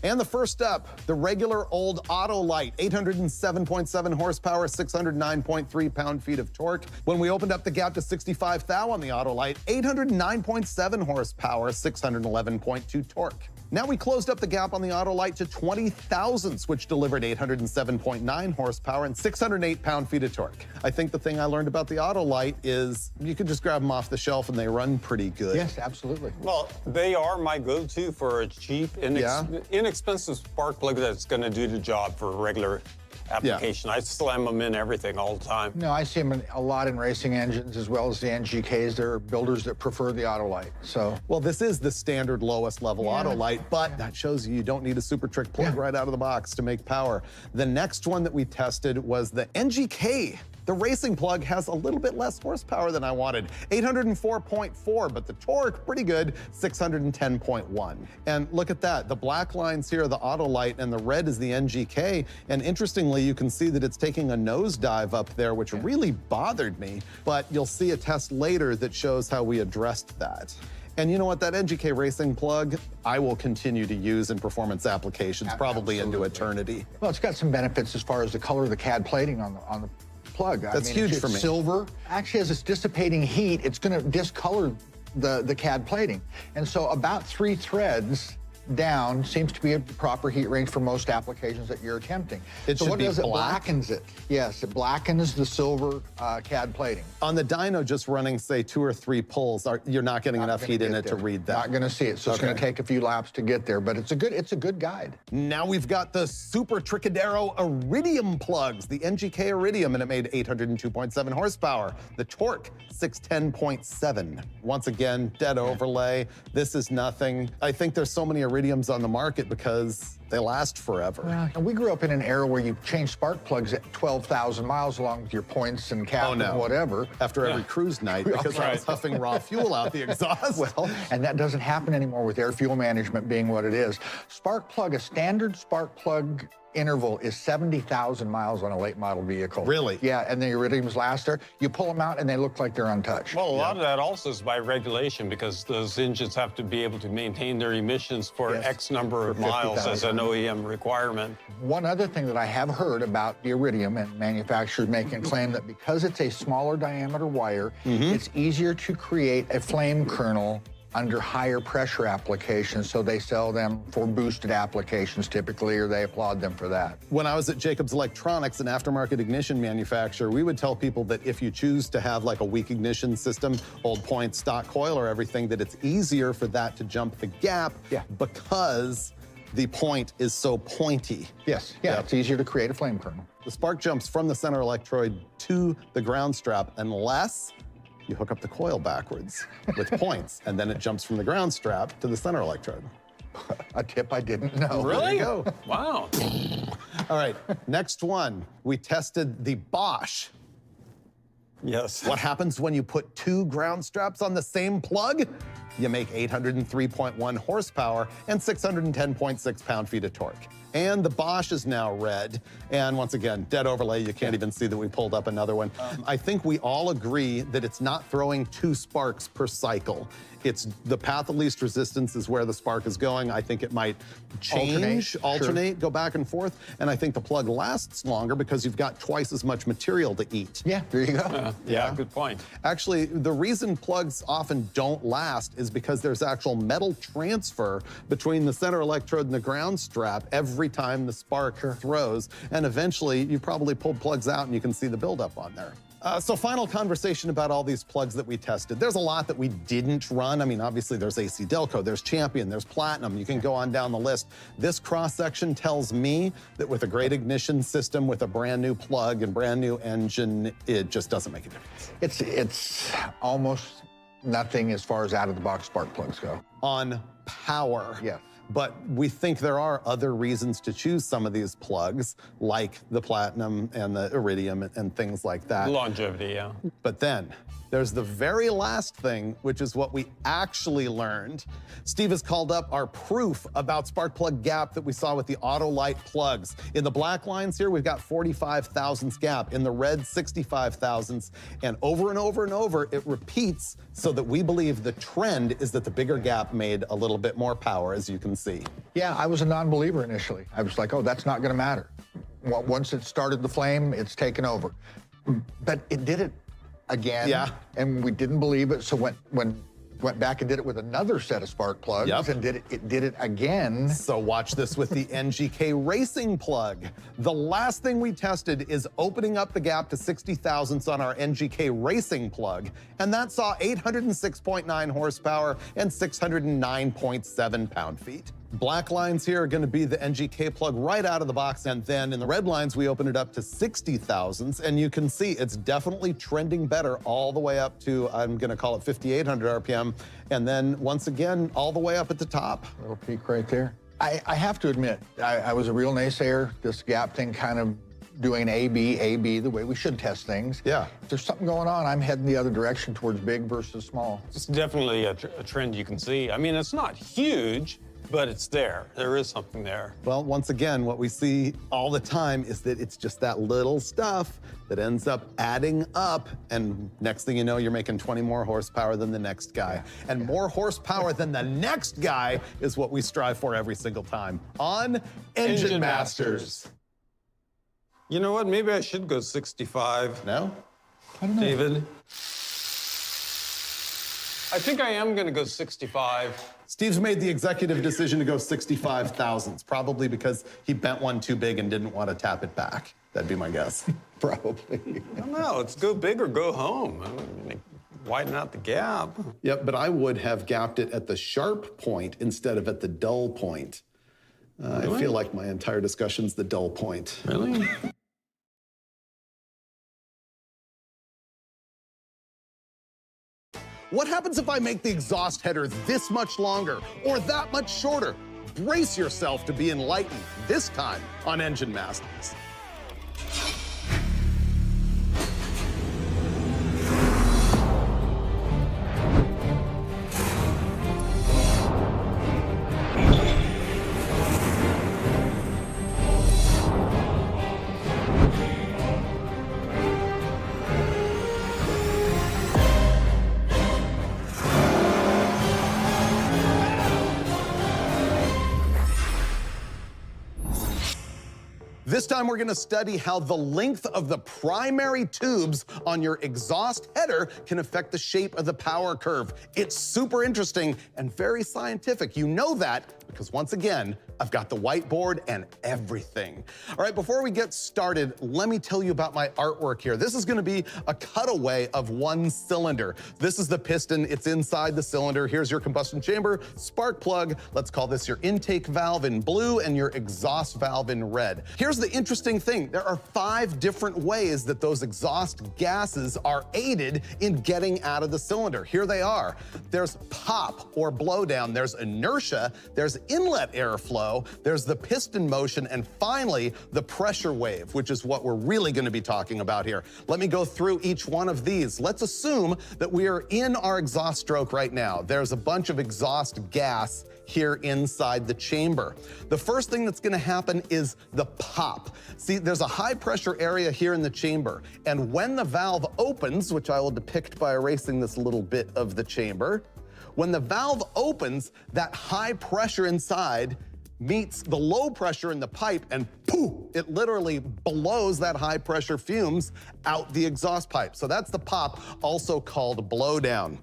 And the first up, the regular old Autolite, 807.7 horsepower, 609.3 pound-feet of torque. When we opened up the gap to 65 thou on the Autolite, 809.7 horsepower, 611.2 torque. Now we closed up the gap on the Autolite to 20 thousandths, which delivered 807.9 horsepower and 608 pound-feet of torque. I think the thing I learned about the Autolite is you can just grab them off the shelf and they run pretty good. Yes, absolutely. Well, they are my go-to for a cheap, inexpensive spark plug that's going to do the job for a regular application. I slam them in everything all the time. No, I see them a lot in racing engines as well as the NGKs. There are builders that prefer the Autolite. So, well, this is the standard lowest level Autolite, but that shows you don't need a super trick plug right out of the box to make power. The next one that we tested was the NGK. The racing plug has a little bit less horsepower than I wanted, 804.4, but the torque, pretty good, 610.1. And look at that, the black lines here are the Autolite and the red is the NGK. And interestingly, you can see that it's taking a nosedive up there, which really bothered me, but you'll see a test later that shows how we addressed that. And you know what, that NGK racing plug, I will continue to use in performance applications, probably into eternity. well, it's got some benefits as far as the color of the CAD plating on the plug. That's huge for me. Silver. Actually, as it's dissipating heat, it's going to discolor the CAD plating. And so about 3 threads down seems to be a proper heat range for most applications that you're attempting. So what does it? Blackens it. Yes, it blackens the silver CAD plating. On the dyno, just running, say, 2 or 3 pulls, you're not getting enough heat in it to read that. Not going to see it, so it's going to take a few laps to get there, but it's a good guide. Now we've got the Super Tricadero Iridium plugs, the NGK Iridium, and it made 802.7 horsepower. The torque, 610.7. Once again, dead overlay. This is nothing. I think there's so many Iridiums on the market because they last forever. Well, we grew up in an era where you change spark plugs at 12,000 miles along with your points and cap and whatever. After every cruise night, because I was huffing raw fuel out the exhaust. Well, and that doesn't happen anymore with air fuel management being what it is. Spark plug, a standard spark plug interval is 70,000 miles on a late model vehicle. Really? Yeah, and the Iridiums last there. You pull them out and they look like they're untouched. Well, a lot of that also is by regulation because those engines have to be able to maintain their emissions for X number of miles as an OEM requirement. One other thing that I have heard about the Iridium and manufacturers making a claim that because it's a smaller diameter wire, it's easier to create a flame kernel under higher pressure applications, so they sell them for boosted applications typically, or they applaud them for that. When I was at Jacobs Electronics, an aftermarket ignition manufacturer, we would tell people that if you choose to have like a weak ignition system, old point, stock coil or everything, that it's easier for that to jump the gap because the point is so pointy. Yes, it's easier to create a flame kernel. The spark jumps from the center electrode to the ground strap unless you hook up the coil backwards with points, and then it jumps from the ground strap to the center electrode. A tip I didn't know. Really? There you go. Wow. All right, next one. We tested the Bosch. Yes. What happens when you put 2 ground straps on the same plug? You make 803.1 horsepower and 610.6 pound-feet of torque. And the Bosch is now red. And once again, dead overlay. You can't even see that we pulled up another one. I think we all agree that it's not throwing 2 sparks per cycle. It's the path of least resistance is where the spark is going. I think it might change, alternate, go back and forth. And I think the plug lasts longer because you've got twice as much material to eat. Yeah, there you go. Yeah, good point. Actually, the reason plugs often don't last is because there's actual metal transfer between the center electrode and the ground strap every time the spark throws. And eventually, you probably pulled plugs out and you can see the buildup on there. So final conversation about all these plugs that we tested. There's a lot that we didn't run. I mean, obviously there's AC Delco, there's Champion, there's Platinum. You can go on down the list. This cross-section tells me that with a great ignition system, with a brand new plug and brand new engine, it just doesn't make a difference. It's almost nothing as far as out-of-the-box spark plugs go. On power. Yeah. But we think there are other reasons to choose some of these plugs, like the Platinum and the Iridium and things like that. Longevity, yeah. But then there's the very last thing, which is what we actually learned. Steve has called up our proof about spark plug gap that we saw with the Autolite plugs. In the black lines here, we've got 45 thousandths gap. In the red, 65 thousandths. And over and over, it repeats so that we believe the trend is that the bigger gap made a little bit more power, as you can see. Yeah, I was a non-believer initially. I was like, oh, that's not gonna matter. Once it started the flame, it's taken over. But it did it again. Yeah. And we didn't believe it, so went back and did it with another set of spark plugs and it did it again. So watch this with the NGK Racing plug. The last thing we tested is opening up the gap to 60 thousandths on our NGK Racing plug, and that saw 806.9 horsepower and 609.7 pound-feet. Black lines here are gonna be the NGK plug right out of the box, and then in the red lines, we open it up to 60 thousandths, and you can see it's definitely trending better all the way up to, I'm gonna call it 5,800 RPM, and then once again, all the way up at the top. Little peak right there. I have to admit, I was a real naysayer. This gap thing kind of doing A-B, the way we should test things. Yeah. If there's something going on, I'm heading the other direction towards big versus small. It's definitely a trend you can see. I mean, it's not huge, but it's there. There is something there. Well, once again, what we see all the time is that it's just that little stuff that ends up adding up, and next thing you know, you're making 20 more horsepower than the next guy. And more horsepower than the next guy is what we strive for every single time on Engine Masters. You know what? Maybe I should go 65. No? I don't know. David? I think I am going to go 65. Steve's made the executive decision to go 65 thousandths, probably because he bent one too big and didn't want to tap it back. That'd be my guess. Probably. I don't know. Let's go big or go home. I mean, widen out the gap. Yep, but I would have gapped it at the sharp point instead of at the dull point. Really? I feel like my entire discussion's the dull point. Really? What happens if I make the exhaust header this much longer or that much shorter? Brace yourself to be enlightened, this time on Engine Masters. This time we're gonna study how the length of the primary tubes on your exhaust header can affect the shape of the power curve. It's super interesting and very scientific. You know that because once again, I've got the whiteboard and everything. All right, before we get started, let me tell you about my artwork here. This is gonna be a cutaway of one cylinder. This is the piston, it's inside the cylinder. Here's your combustion chamber, spark plug. Let's call this your intake valve in blue and your exhaust valve in red. Here's the interesting thing. There are 5 different ways that those exhaust gases are aided in getting out of the cylinder. Here they are. There's pop or blowdown, there's inertia, there's inlet airflow, there's the piston motion, and finally, the pressure wave, which is what we're really gonna be talking about here. Let me go through each one of these. Let's assume that we are in our exhaust stroke right now. There's a bunch of exhaust gas here inside the chamber. The first thing that's gonna happen is the pop. See, there's a high pressure area here in the chamber, and when the valve opens, which I will depict by erasing this little bit of the chamber, when the valve opens, that high pressure inside meets the low pressure in the pipe and poof, it literally blows that high pressure fumes out the exhaust pipe. So that's the pop, also called blowdown.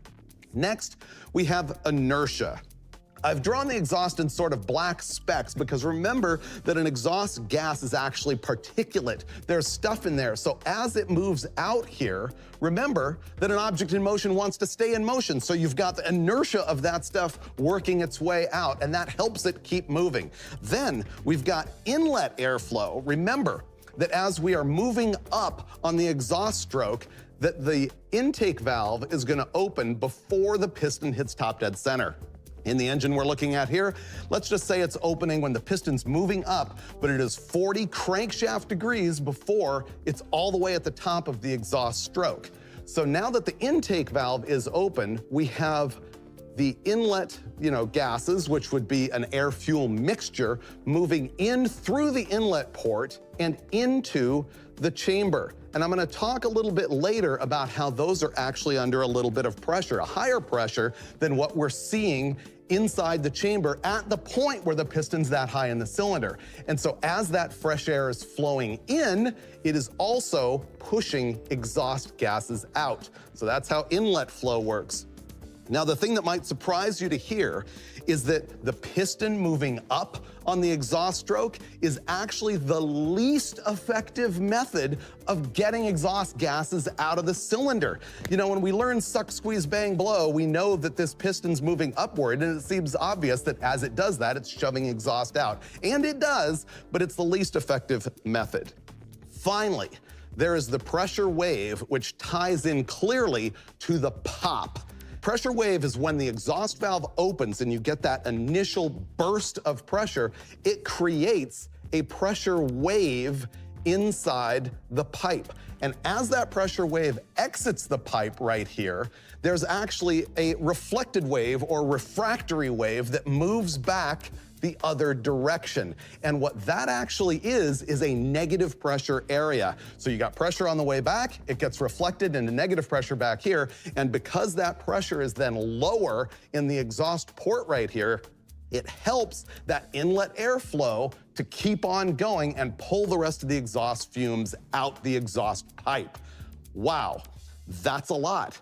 Next, we have inertia. I've drawn the exhaust in sort of black specks because remember that an exhaust gas is actually particulate. There's stuff in there. So as it moves out here, remember that an object in motion wants to stay in motion. So you've got the inertia of that stuff working its way out, and that helps it keep moving. Then we've got inlet airflow. Remember that as we are moving up on the exhaust stroke, that the intake valve is gonna open before the piston hits top dead center. In the engine we're looking at here, let's just say it's opening when the piston's moving up, but it is 40 crankshaft degrees before it's all the way at the top of the exhaust stroke. So now that the intake valve is open, we have the inlet, gases, which would be an air-fuel mixture, moving in through the inlet port and into the chamber. And I'm gonna talk a little bit later about how those are actually under a little bit of pressure, a higher pressure than what we're seeing inside the chamber at the point where the piston's that high in the cylinder. And so as that fresh air is flowing in, it is also pushing exhaust gases out. So that's how inlet flow works. Now, the thing that might surprise you to hear is that the piston moving up on the exhaust stroke is actually the least effective method of getting exhaust gases out of the cylinder. When we learn suck, squeeze, bang, blow, we know that this piston's moving upward, and it seems obvious that as it does that, it's shoving exhaust out. And it does, but it's the least effective method. Finally, there is the pressure wave, which ties in clearly to the pop. Pressure wave is when the exhaust valve opens and you get that initial burst of pressure. It creates a pressure wave inside the pipe. And as that pressure wave exits the pipe right here, there's actually a reflected wave or refractory wave that moves back the other direction. And what that actually is a negative pressure area. So you got pressure on the way back, it gets reflected into negative pressure back here, and because that pressure is then lower in the exhaust port right here, it helps that inlet airflow to keep on going and pull the rest of the exhaust fumes out the exhaust pipe. Wow, that's a lot.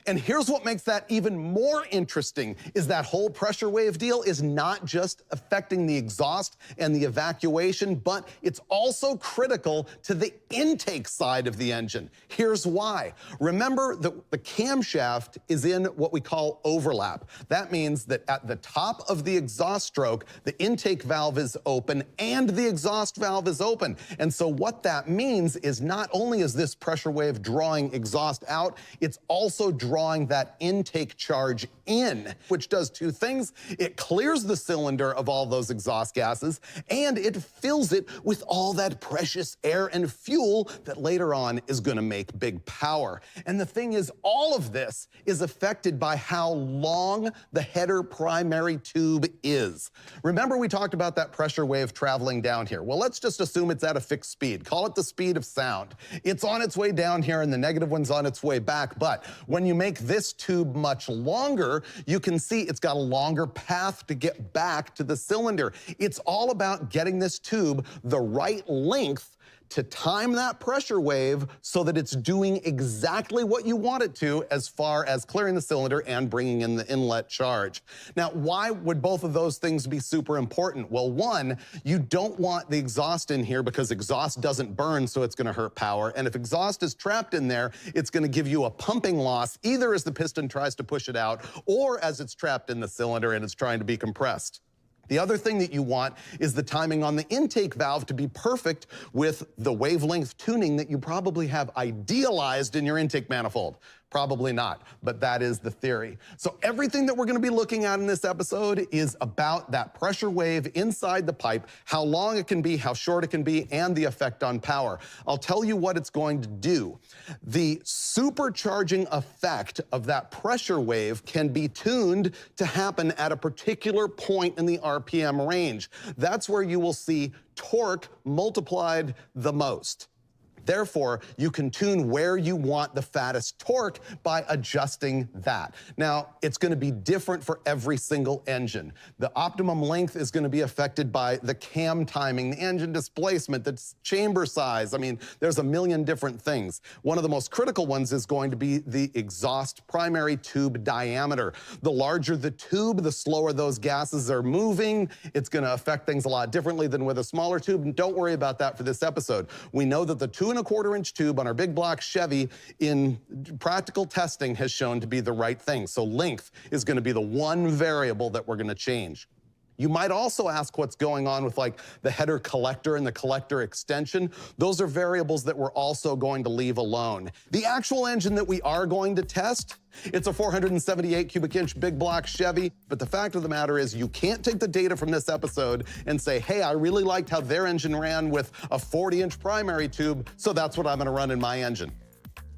And here's what makes that even more interesting, is that whole pressure wave deal is not just affecting the exhaust and the evacuation, but it's also critical to the intake side of the engine. Here's why. Remember that the camshaft is in what we call overlap. That means that at the top of the exhaust stroke, the intake valve is open and the exhaust valve is open. And so what that means is not only is this pressure wave drawing exhaust out, it's also drawing that intake charge in, which does two things. It clears the cylinder of all those exhaust gases, and it fills it with all that precious air and fuel that later on is going to make big power. And the thing is, all of this is affected by how long the header primary tube is. Remember we talked about that pressure wave traveling down here. Well, let's just assume it's at a fixed speed. Call it the speed of sound. It's on its way down here and the negative one's on its way back. But when you make this tube much longer, you can see it's got a longer path to get back to the cylinder. It's all about getting this tube the right length to time that pressure wave so that it's doing exactly what you want it to as far as clearing the cylinder and bringing in the inlet charge. Now, why would both of those things be super important? Well, one, you don't want the exhaust in here because exhaust doesn't burn, so it's going to hurt power. And if exhaust is trapped in there, it's going to give you a pumping loss, either as the piston tries to push it out or as it's trapped in the cylinder and it's trying to be compressed. The other thing that you want is the timing on the intake valve to be perfect with the wavelength tuning that you probably have idealized in your intake manifold. Probably not, but that is the theory. So everything that we're going to be looking at in this episode is about that pressure wave inside the pipe, how long it can be, how short it can be, and the effect on power. I'll tell you what it's going to do. The supercharging effect of that pressure wave can be tuned to happen at a particular point in the RPM range. That's where you will see torque multiplied the most. Therefore, you can tune where you want the fattest torque by adjusting that. Now, it's going to be different for every single engine. The optimum length is going to be affected by the cam timing, the engine displacement, the chamber size. I mean, there's a million different things. One of the most critical ones is going to be the exhaust primary tube diameter. The larger the tube, the slower those gases are moving. It's going to affect things a lot differently than with a smaller tube. And don't worry about that for this episode. We know that the 2¼ inch tube on our big block Chevy in practical testing has shown to be the right thing. So length is going to be the one variable that we're going to change. You might also ask what's going on with like the header collector and the collector extension. Those are variables that we're also going to leave alone. The actual engine that we are going to test, it's a 478 cubic inch big block Chevy, but the fact of the matter is you can't take the data from this episode and say, hey, I really liked how their engine ran with a 40-inch primary tube, so that's what I'm gonna run in my engine.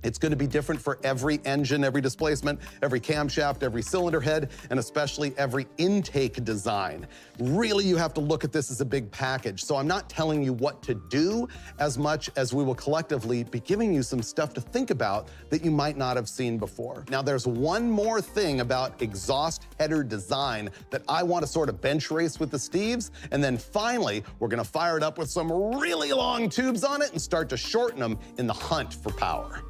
It's going to be different for every engine, every displacement, every camshaft, every cylinder head, and especially every intake design. Really, you have to look at this as a big package. So I'm not telling you what to do as much as we will collectively be giving you some stuff to think about that you might not have seen before. Now, there's one more thing about exhaust header design that I want to sort of bench race with the Steves, and then finally, we're going to fire it up with some really long tubes on it and start to shorten them in the hunt for power.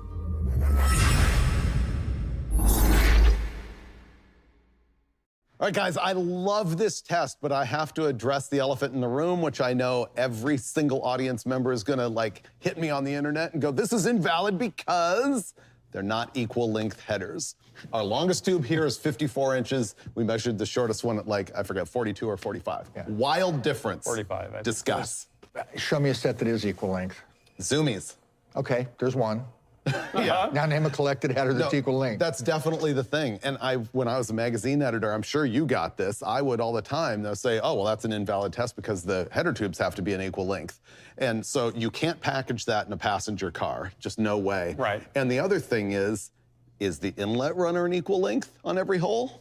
All right, guys, I love this test, but I have to address the elephant in the room, which I know every single audience member is gonna like hit me on the internet and go, this is invalid because they're not equal length headers. Our longest tube here is 54 inches. We measured the shortest one at like, I forget, 42 or 45. Yeah. Wild difference. 45. Discuss. Show me a set that is equal length. Zoomies. Okay, there's one. Yeah. Now name a collected header that's equal length. That's definitely the thing. And when I was a magazine editor, I'm sure you got this, I would all the time, they'll say, oh, well, that's an invalid test because the header tubes have to be an equal length. And so you can't package that in a passenger car, just no way. Right. And the other thing is the inlet runner an equal length on every hole?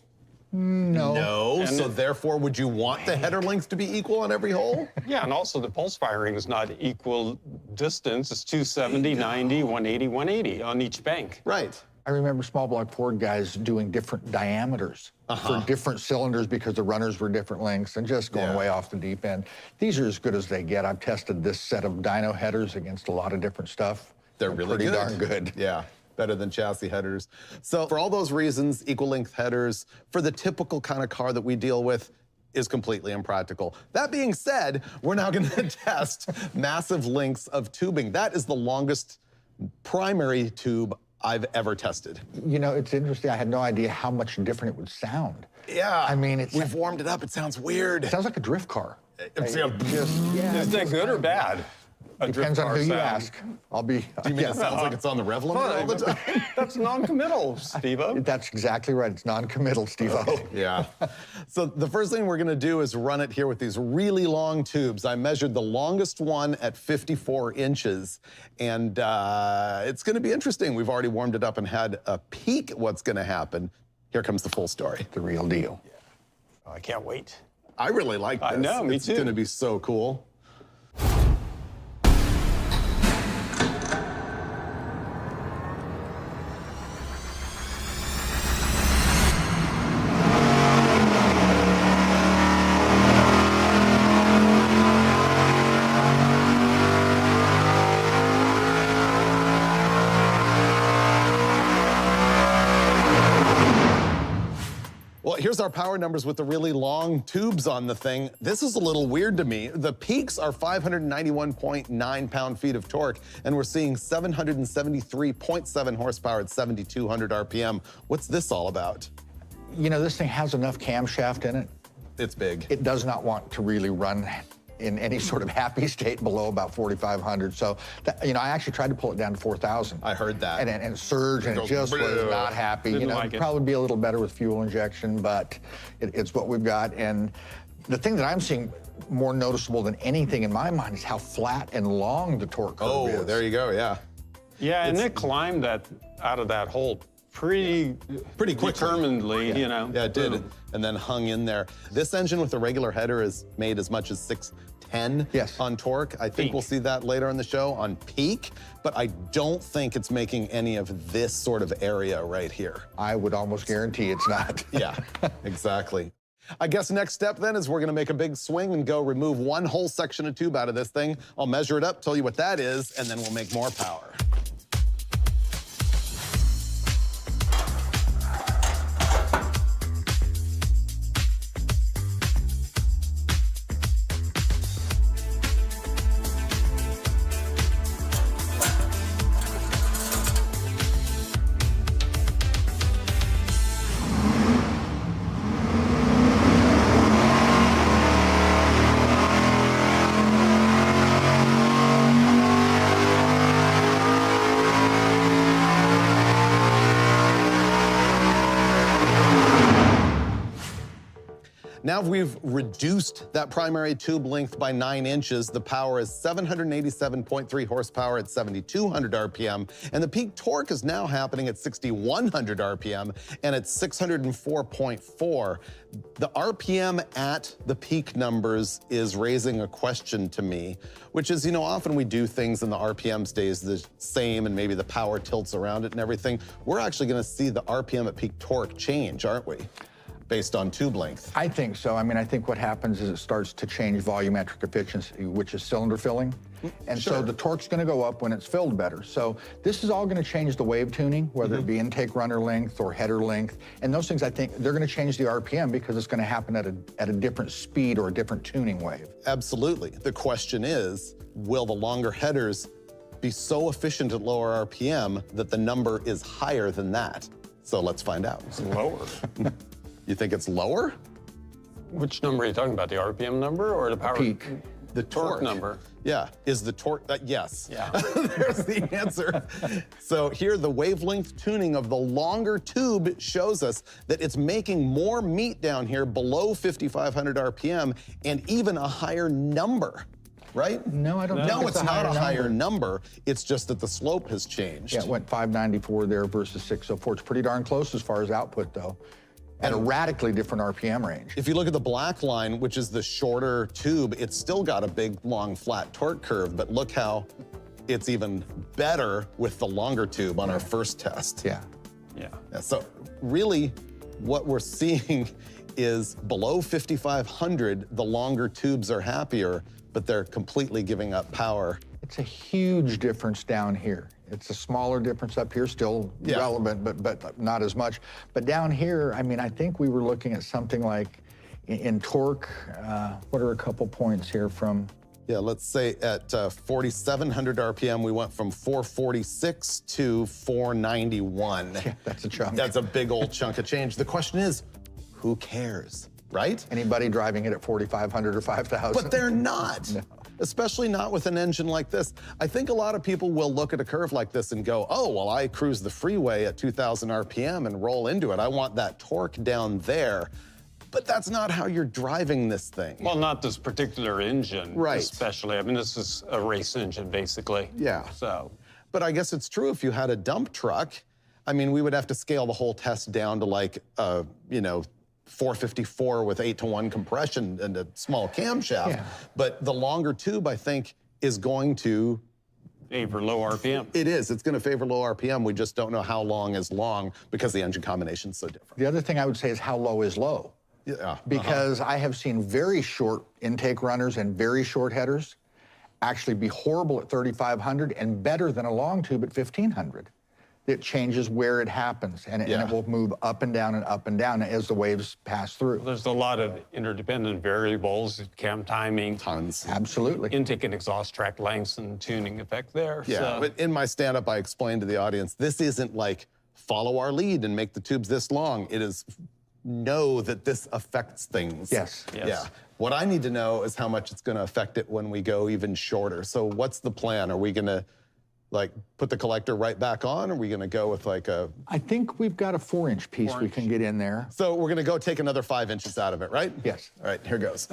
No. No, so therefore, would you want the header length to be equal on every hole? Yeah, and also the pulse firing is not equal distance. It's 270, 90, 180, 180 on each bank. Right. I remember small block Ford guys doing different diameters for different cylinders because the runners were different lengths and just going way off the deep end. These are as good as they get. I've tested this set of dyno headers against a lot of different stuff. They're really pretty good. darn good. Yeah. better than chassis headers. So for all those reasons, equal length headers, for the typical kind of car that we deal with, is completely impractical. That being said, we're now gonna test massive lengths of tubing. That is the longest primary tube I've ever tested. You know, it's interesting. I had no idea how much different it would sound. Yeah. I mean, we've warmed it up. It sounds weird. It sounds like a drift car. Is that good or bad? Depends on who you ask. I'll be. Do you mean it sounds like it's on the rev limiter all the time? That's non-committal, Steve-O. That's exactly right. It's non-committal, Steve-O. Okay, yeah. So the first thing we're gonna do is run it here with these really long tubes. I measured the longest one at 54 inches, and it's gonna be interesting. We've already warmed it up and had a peek at what's gonna happen. Here comes the full story. The real deal. Yeah. Oh, I can't wait. I really like this. I know, me too. It's gonna be so cool. Well, here's our power numbers with the really long tubes on the thing. This is a little weird to me. The peaks are 591.9 pound-feet of torque, and we're seeing 773.7 horsepower at 7,200 RPM. What's this all about? You know, this thing has enough camshaft in it. It's big. It does not want to really run in any sort of happy state below about 4,500. So, you know, I actually tried to pull it down to 4,000. I heard that. And it surged, and it just was not happy. Didn't You know, like it'd it. probably be a little better with fuel injection, but it's what we've got. And the thing that I'm seeing more noticeable than anything in my mind is how flat and long the torque curve is. Oh, there you go, yeah. Yeah, and it climbed that out of that hole pretty quickly. determinedly, you know. Yeah, it did, and then hung in there. This engine with the regular header is made as much as 610 on torque. I think Peak. we'll see that later in the show on peak, but I don't think it's making any of this sort of area right here. I would almost guarantee it's not. Yeah, exactly. I guess next step then is we're gonna make a big swing and go remove one whole section of tube out of this thing. I'll measure it up, tell you what that is, and then we'll make more power. Now we've reduced that primary tube length by 9 inches. The power is 787.3 horsepower at 7,200 RPM, and the peak torque is now happening at 6,100 RPM and at 604.4. The RPM at the peak numbers is raising a question to me, which is, you know, often we do things and the RPM stays the same and maybe the power tilts around it and everything. We're actually gonna see the RPM at peak torque change, aren't we? Based on tube length. I think so. I mean, I think what happens is it starts to change volumetric efficiency, which is cylinder filling. And so the torque's gonna go up when it's filled better. So this is all gonna change the wave tuning, whether it be intake runner length or header length. And those things, I think, they're gonna change the RPM because it's gonna happen at a different speed or a different tuning wave. Absolutely. The question is, will the longer headers be so efficient at lower RPM that the number is higher than that? So let's find out. It's lower. You think it's lower? Which number are you talking about? The RPM number or the power? Peak. The torque number. Yeah. Is the torque, yes. Yeah. There's the answer. So here, the wavelength tuning of the longer tube shows us that it's making more meat down here below 5,500 RPM and even a higher number, right? No, I don't think No, it's not a higher number. number. It's just that the slope has changed. Yeah, it went 594 there versus 604. It's pretty darn close as far as output, though, at a radically different RPM range. If you look at the black line, which is the shorter tube, it's still got a big, long, flat torque curve, but look how it's even better with the longer tube on our first test. Yeah. Yeah. Yeah, so really, what we're seeing is below 5,500, the longer tubes are happier, but they're completely giving up power. It's a huge difference down here. It's a smaller difference up here, still relevant, but not as much. But down here, I mean, I think we were looking at something like in torque, what are a couple points here from? Yeah, let's say at 4,700 RPM, we went from 446 to 491. Yeah, that's a chunk. That's a big old chunk of change. The question is, who cares, right? Anybody driving it at 4,500 or 5,000? But they're not. No. Especially not with an engine like this. I think a lot of people will look at a curve like this and go, oh, well, I cruise the freeway at 2,000 RPM and roll into it. I want that torque down there. But that's not how you're driving this thing. Well, not this particular engine, right? Especially. I mean, this is a race engine, basically. Yeah. So. But I guess it's true if you had a dump truck. I mean, we would have to scale the whole test down to like, 454 with 8-to-1 compression and a small camshaft. Yeah. But the longer tube, I think, is going to favor low RPM. It is. It's going to favor low RPM. We just don't know how long is long because the engine combination is so different. The other thing I would say is how low is low. Yeah. Because I have seen very short intake runners and very short headers actually be horrible at 3,500 and better than a long tube at 1,500. It changes where it happens, and it will move up and down as the waves pass through. There's a lot of interdependent variables, cam timing. Tons. Absolutely. Intake and exhaust track lengths and tuning effect there. Yeah, so. but in my stand-up, I explained to the audience, this isn't like follow our lead and make the tubes this long. It is know that this affects things. Yes. Yeah. What I need to know is how much it's going to affect it when we go even shorter. So what's the plan? Are we going to like put the collector right back on? Or are we going to go with like a... I think we've got a 4-inch piece we can get in there. So we're going to go take another 5 inches out of it, right? Yes. All right, here goes.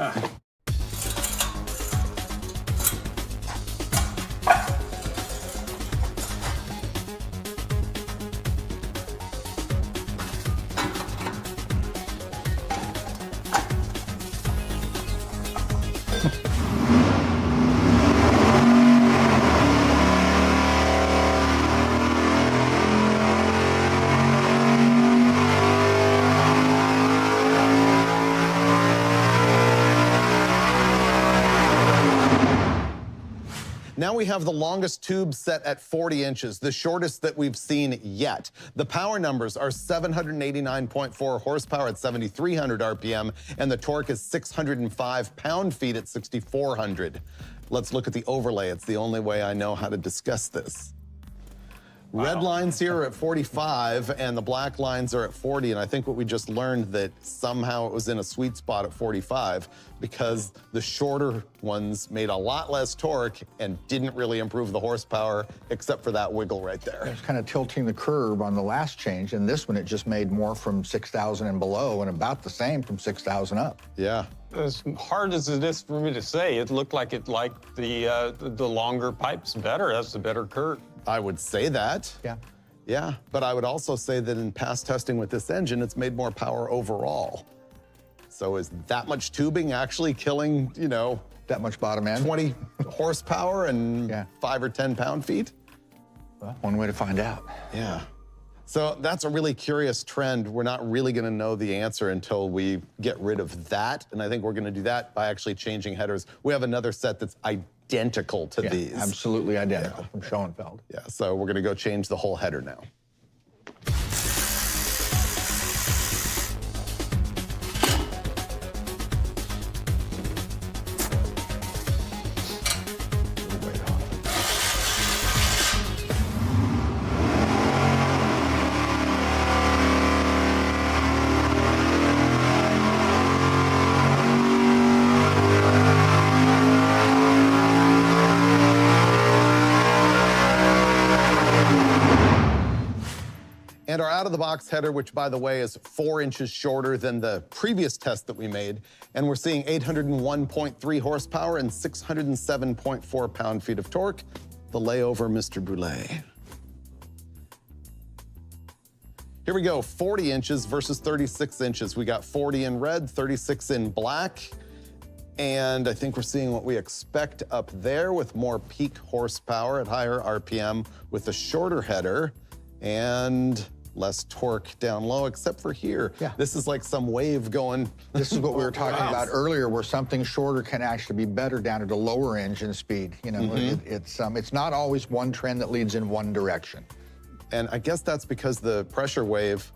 Now we have the longest tube set at 40 inches, the shortest that we've seen yet. The power numbers are 789.4 horsepower at 7,300 RPM, and the torque is 605 pound-feet at 6,400. Let's look at the overlay. It's the only way I know how to discuss this. Red lines here are at 45, and the black lines are at 40, and I think what we just learned that somehow it was in a sweet spot at 45 because the shorter ones made a lot less torque and didn't really improve the horsepower except for that wiggle right there. It's kind of tilting the curve on the last change, and this one it just made more from 6,000 and below and about the same from 6,000 up. Yeah. As hard as it is for me to say, it looked like it liked the longer pipes better. That's the better curve. I would say that. Yeah. Yeah, but I would also say that in past testing with this engine, it's made more power overall. So is that much tubing actually killing, that much bottom end? 20 horsepower and 5 or 10 pound-feet? Well, one way to find out. Yeah. So that's a really curious trend. We're not really going to know the answer until we get rid of that. And I think we're going to do that by actually changing headers. We have another set that's identical to these. Absolutely identical from Schoenfeld. Yeah, so we're going to go change the whole header now. And our out-of-the-box header, which, by the way, is 4 inches shorter than the previous test that we made. And we're seeing 801.3 horsepower and 607.4 pound-feet of torque. The layover, Mr. Brulé. Here we go, 40 inches versus 36 inches. We got 40 in red, 36 in black. And I think we're seeing what we expect up there with more peak horsepower at higher RPM with a shorter header. And less torque down low, except for here. Yeah. This is like some wave going. This is what we were talking about earlier, where something shorter can actually be better down at a lower engine speed. You know, it's not always one trend that leads in one direction. And I guess that's because the pressure wave,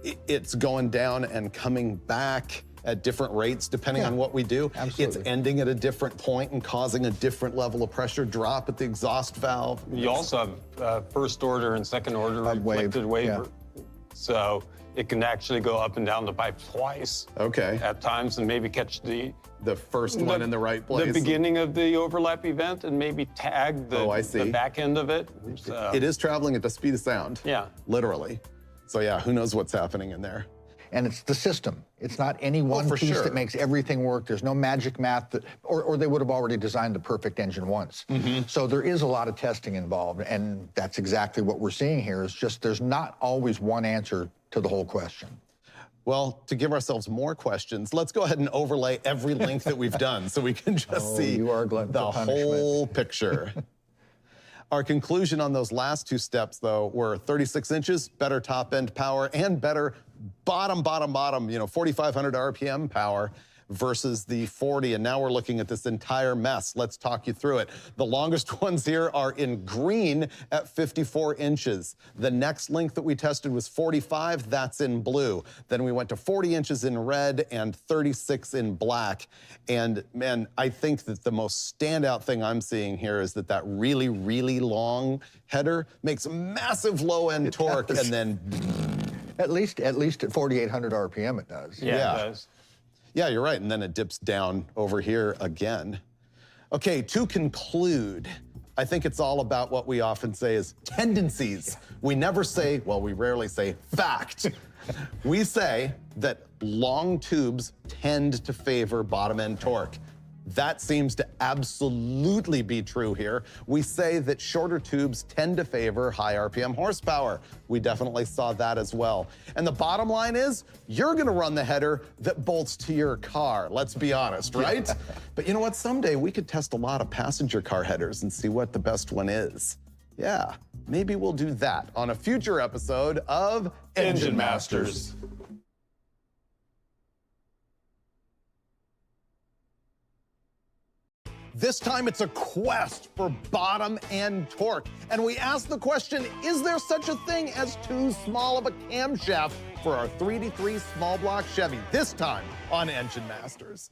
it's going down and coming back at different rates depending on what we do. Absolutely. It's ending at a different point and causing a different level of pressure drop at the exhaust valve. You also have first order and second order reflected wave. Yeah. So it can actually go up and down the pipe twice. Okay. At times, and maybe catch the first one in the right place. The beginning of the overlap event, and maybe tag the back end of it. So. It is traveling at the speed of sound. Yeah. Literally. So yeah, who knows what's happening in there. And it's the system. It's not any one piece that makes everything work. There's no magic math, or they would have already designed the perfect engine once. So there is a lot of testing involved, and that's exactly what we're seeing here. Is just there's not always one answer to the whole question. Well, to give ourselves more questions, let's go ahead and overlay every link that we've done so we can just see the whole picture. Our conclusion on those last two steps, though, were 36 inches, better top-end power, and better bottom, 4,500 RPM power versus the 40. And now we're looking at this entire mess. Let's talk you through it. The longest ones here are in green at 54 inches. The next length that we tested was 45. That's in blue. Then we went to 40 inches in red and 36 in black. And man, I think that the most standout thing I'm seeing here is that really, really long header makes massive low-end torque, and then at least at 4,800 RPM it does. Yeah, it does. Yeah, you're right, and then it dips down over here again. Okay, to conclude, I think it's all about what we often say is tendencies. We never say, well, we rarely say fact. We say that long tubes tend to favor bottom-end torque. That seems to absolutely be true here. We say that shorter tubes tend to favor high RPM horsepower. We definitely saw that as well. And the bottom line is, you're gonna run the header that bolts to your car, let's be honest, right? But you know what, someday we could test a lot of passenger car headers and see what the best one is. Yeah, maybe we'll do that on a future episode of Engine Masters. This time it's a quest for bottom-end torque. And we ask the question, is there such a thing as too small of a camshaft for our 3D3 small block Chevy? This time on Engine Masters.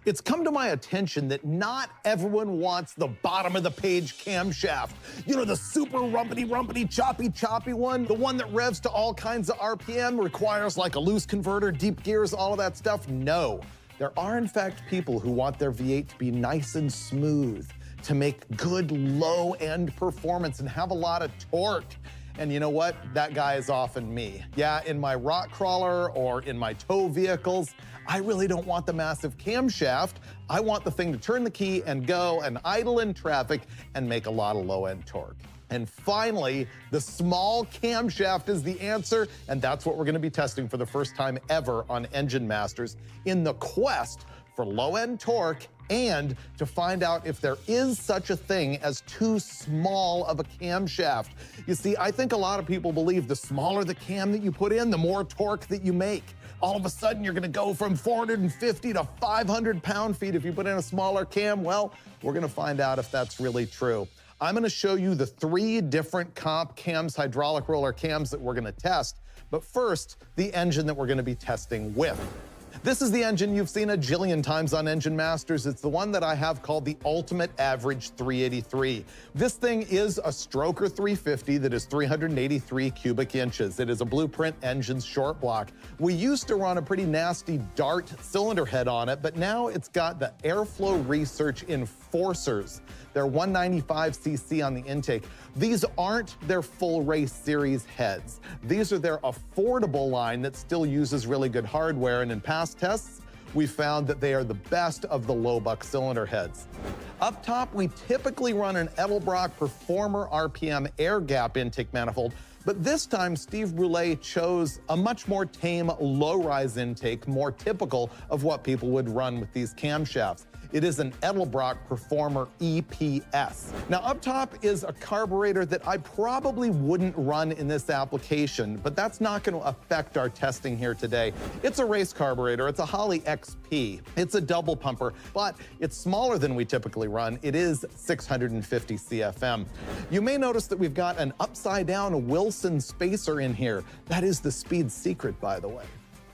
It's come to my attention that not everyone wants the bottom of the page camshaft. You know, the super rumpity, choppy one, the one that revs to all kinds of RPM, requires like a loose converter, deep gears, all of that stuff. No, there are in fact people who want their V8 to be nice and smooth, to make good low-end performance and have a lot of torque. And you know what? That guy is often me. Yeah, in my rock crawler or in my tow vehicles, I really don't want the massive camshaft. I want the thing to turn the key and go and idle in traffic and make a lot of low-end torque. And finally, the small camshaft is the answer, and that's what we're gonna be testing for the first time ever on Engine Masters in the quest for low-end torque and to find out if there is such a thing as too small of a camshaft. You see, I think a lot of people believe the smaller the cam that you put in, the more torque that you make. All of a sudden, you're gonna go from 450 to 500 pound-feet if you put in a smaller cam. Well, we're gonna find out if that's really true. I'm gonna show you the 3 different comp cams, hydraulic roller cams that we're gonna test. But first, the engine that we're gonna be testing with. This is the engine you've seen a jillion times on Engine Masters. It's the one that I have called the Ultimate Average 383. This thing is a stroker 350 that is 383 cubic inches. It is a Blueprint Engines short block. We used to run a pretty nasty Dart cylinder head on it, but now it's got the airflow research in Enforcers. They're 195cc on the intake. These aren't their full race series heads. These are their affordable line that still uses really good hardware, and in past tests, we found that they are the best of the low buck cylinder heads. Up top, we typically run an Edelbrock Performer RPM air gap intake manifold, but this time Steve Brule chose a much more tame low-rise intake, more typical of what people would run with these camshafts. It is an Edelbrock Performer EPS. Now, up top is a carburetor that I probably wouldn't run in this application, but that's not going to affect our testing here today. It's a race carburetor. It's a Holley XP. It's a double pumper, but it's smaller than we typically run. It is 650 CFM. You may notice that we've got an upside-down Wilson spacer in here. That is the speed secret, by the way.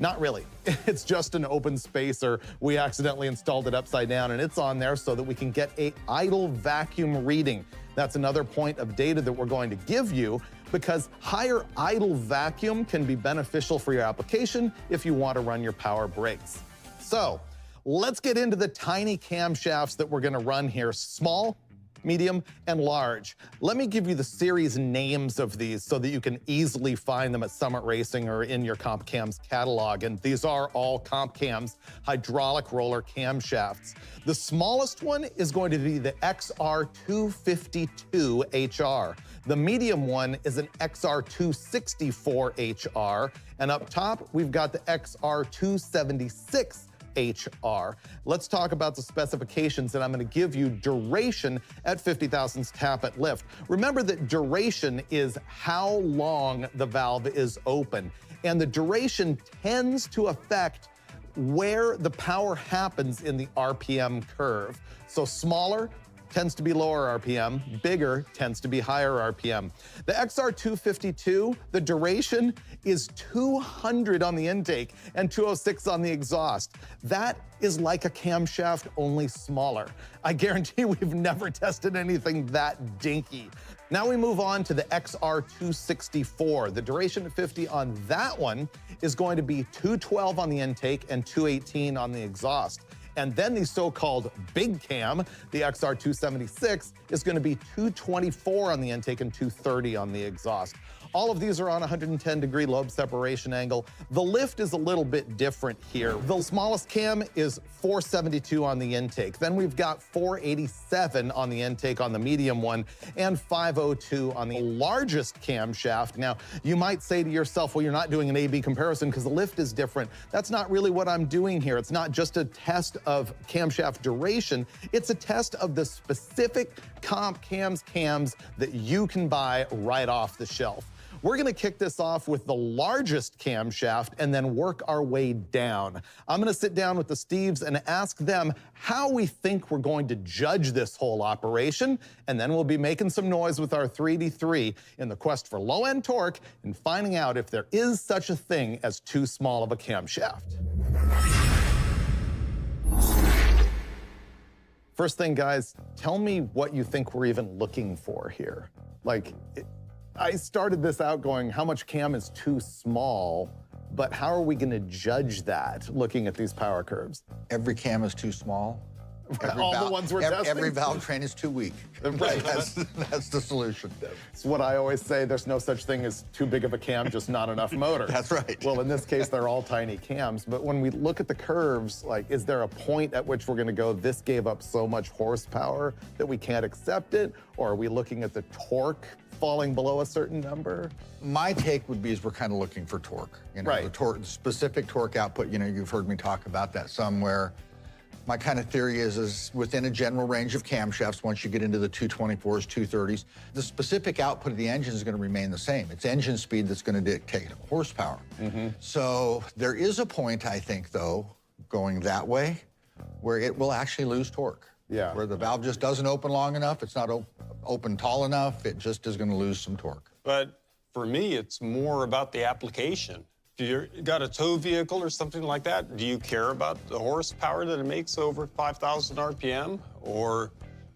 Not really. It's just an open spacer. We accidentally installed it upside down, and it's on there so that we can get an idle vacuum reading. That's another point of data that we're going to give you, because higher idle vacuum can be beneficial for your application if you want to run your power brakes. So let's get into the tiny camshafts that we're going to run here. Small, medium, and large. Let me give you the series names of these so that you can easily find them at Summit Racing or in your Comp Cams catalog. And these are all Comp Cams hydraulic roller camshafts. The smallest one is going to be the XR252HR. The medium one is an XR264HR. And up top, we've got the XR276 HR. Let's talk about the specifications, and I'm going to give you duration at 50 thousandths tap at lift. Remember that duration is how long the valve is open, and the duration tends to affect where the power happens in the RPM curve. So smaller tends to be lower RPM, bigger tends to be higher RPM. The XR252, the duration is 200 on the intake and 206 on the exhaust. That is like a camshaft, only smaller. I guarantee we've never tested anything that dinky. Now we move on to the XR264. The duration at 50 on that one is going to be 212 on the intake and 218 on the exhaust. And then the so-called big cam, the XR276, is going to be 224 on the intake and 230 on the exhaust. All of these are on 110-degree lobe separation angle. The lift is a little bit different here. The smallest cam is 472 on the intake. Then we've got 487 on the intake on the medium one and 502 on the largest camshaft. Now, you might say to yourself, well, you're not doing an A-B comparison because the lift is different. That's not really what I'm doing here. It's not just a test of camshaft duration. It's a test of the specific Comp Cams that you can buy right off the shelf. We're gonna kick this off with the largest camshaft and then work our way down. I'm gonna sit down with the Steves and ask them how we think we're going to judge this whole operation, and then we'll be making some noise with our 3D3 in the quest for low-end torque and finding out if there is such a thing as too small of a camshaft. First thing, guys, tell me what you think we're even looking for here. I started this out going, how much cam is too small, but how are we gonna judge that looking at these power curves? Every cam is too small. The ones we're testing? Every valve train is too weak. Right. That's the solution. It's what I always say, there's no such thing as too big of a cam, just not enough motor. That's right. Well, in this case, they're all tiny cams, but when we look at the curves, is there a point at which we're gonna go, this gave up so much horsepower that we can't accept it? Or are we looking at the torque falling below a certain number? My take would be is we're kind of looking for torque. Right. The torque, specific torque output, you've heard me talk about that somewhere. My kind of theory is within a general range of camshafts, once you get into the 224s, 230s, the specific output of the engine is going to remain the same. It's engine speed that's going to dictate horsepower. So there is a point, I think, though, going that way, where it will actually lose torque. Yeah. Where the valve just doesn't open long enough, it's not open tall enough, it just is going to lose some torque. But for me, it's more about the application. If you've got a tow vehicle or something like that, do you care about the horsepower that it makes over 5,000 RPM? Or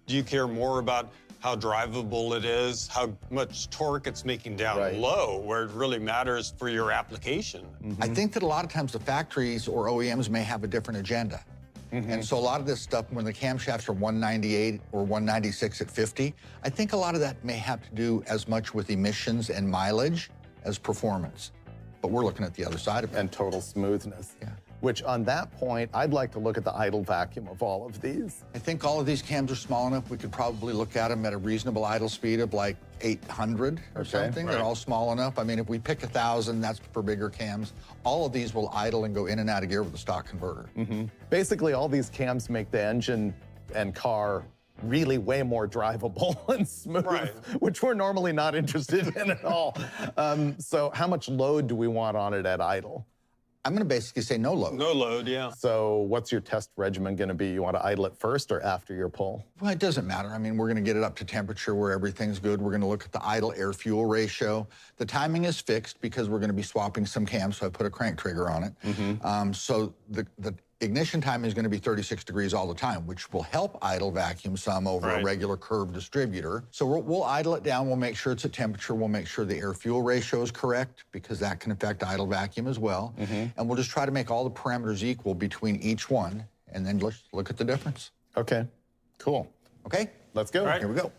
do you care more about how drivable it is, how much torque it's making down low, where it really matters for your application? I think that a lot of times the factories or OEMs may have a different agenda. And so a lot of this stuff, when the camshafts are 198 or 196 at 50, I think a lot of that may have to do as much with emissions and mileage as performance. But we're looking at the other side of it. And total smoothness. Yeah. Which on that point, I'd like to look at the idle vacuum of all of these. I think all of these cams are small enough, we could probably look at them at a reasonable idle speed of like 800 or something. right. They're all small enough. I mean, if we pick 1,000, that's for bigger cams. All of these will idle and go in and out of gear with a stock converter. Basically, all these cams make the engine and car really way more drivable and smooth, Right. which we're normally not interested in at all. So how much load do we want on it at idle? I'm gonna basically say no load. No load, yeah. So what's your test regimen gonna be? You want to idle it first or after your pull? Well, it doesn't matter. I mean, we're gonna get it up to temperature where everything's good. We're gonna look at the idle air-fuel ratio. The timing is fixed because we're gonna be swapping some cams, so I put a crank trigger on it. So the ignition time is gonna be 36 degrees all the time, which will help idle vacuum some over a Right. regular curved distributor. So we'll idle it down. We'll make sure it's at temperature. We'll make sure the air-fuel ratio is correct because that can affect idle vacuum as well. And we'll just try to make all the parameters equal between each one, and then let's look at the difference. Okay, cool. Okay? Let's go. All right. Here we go.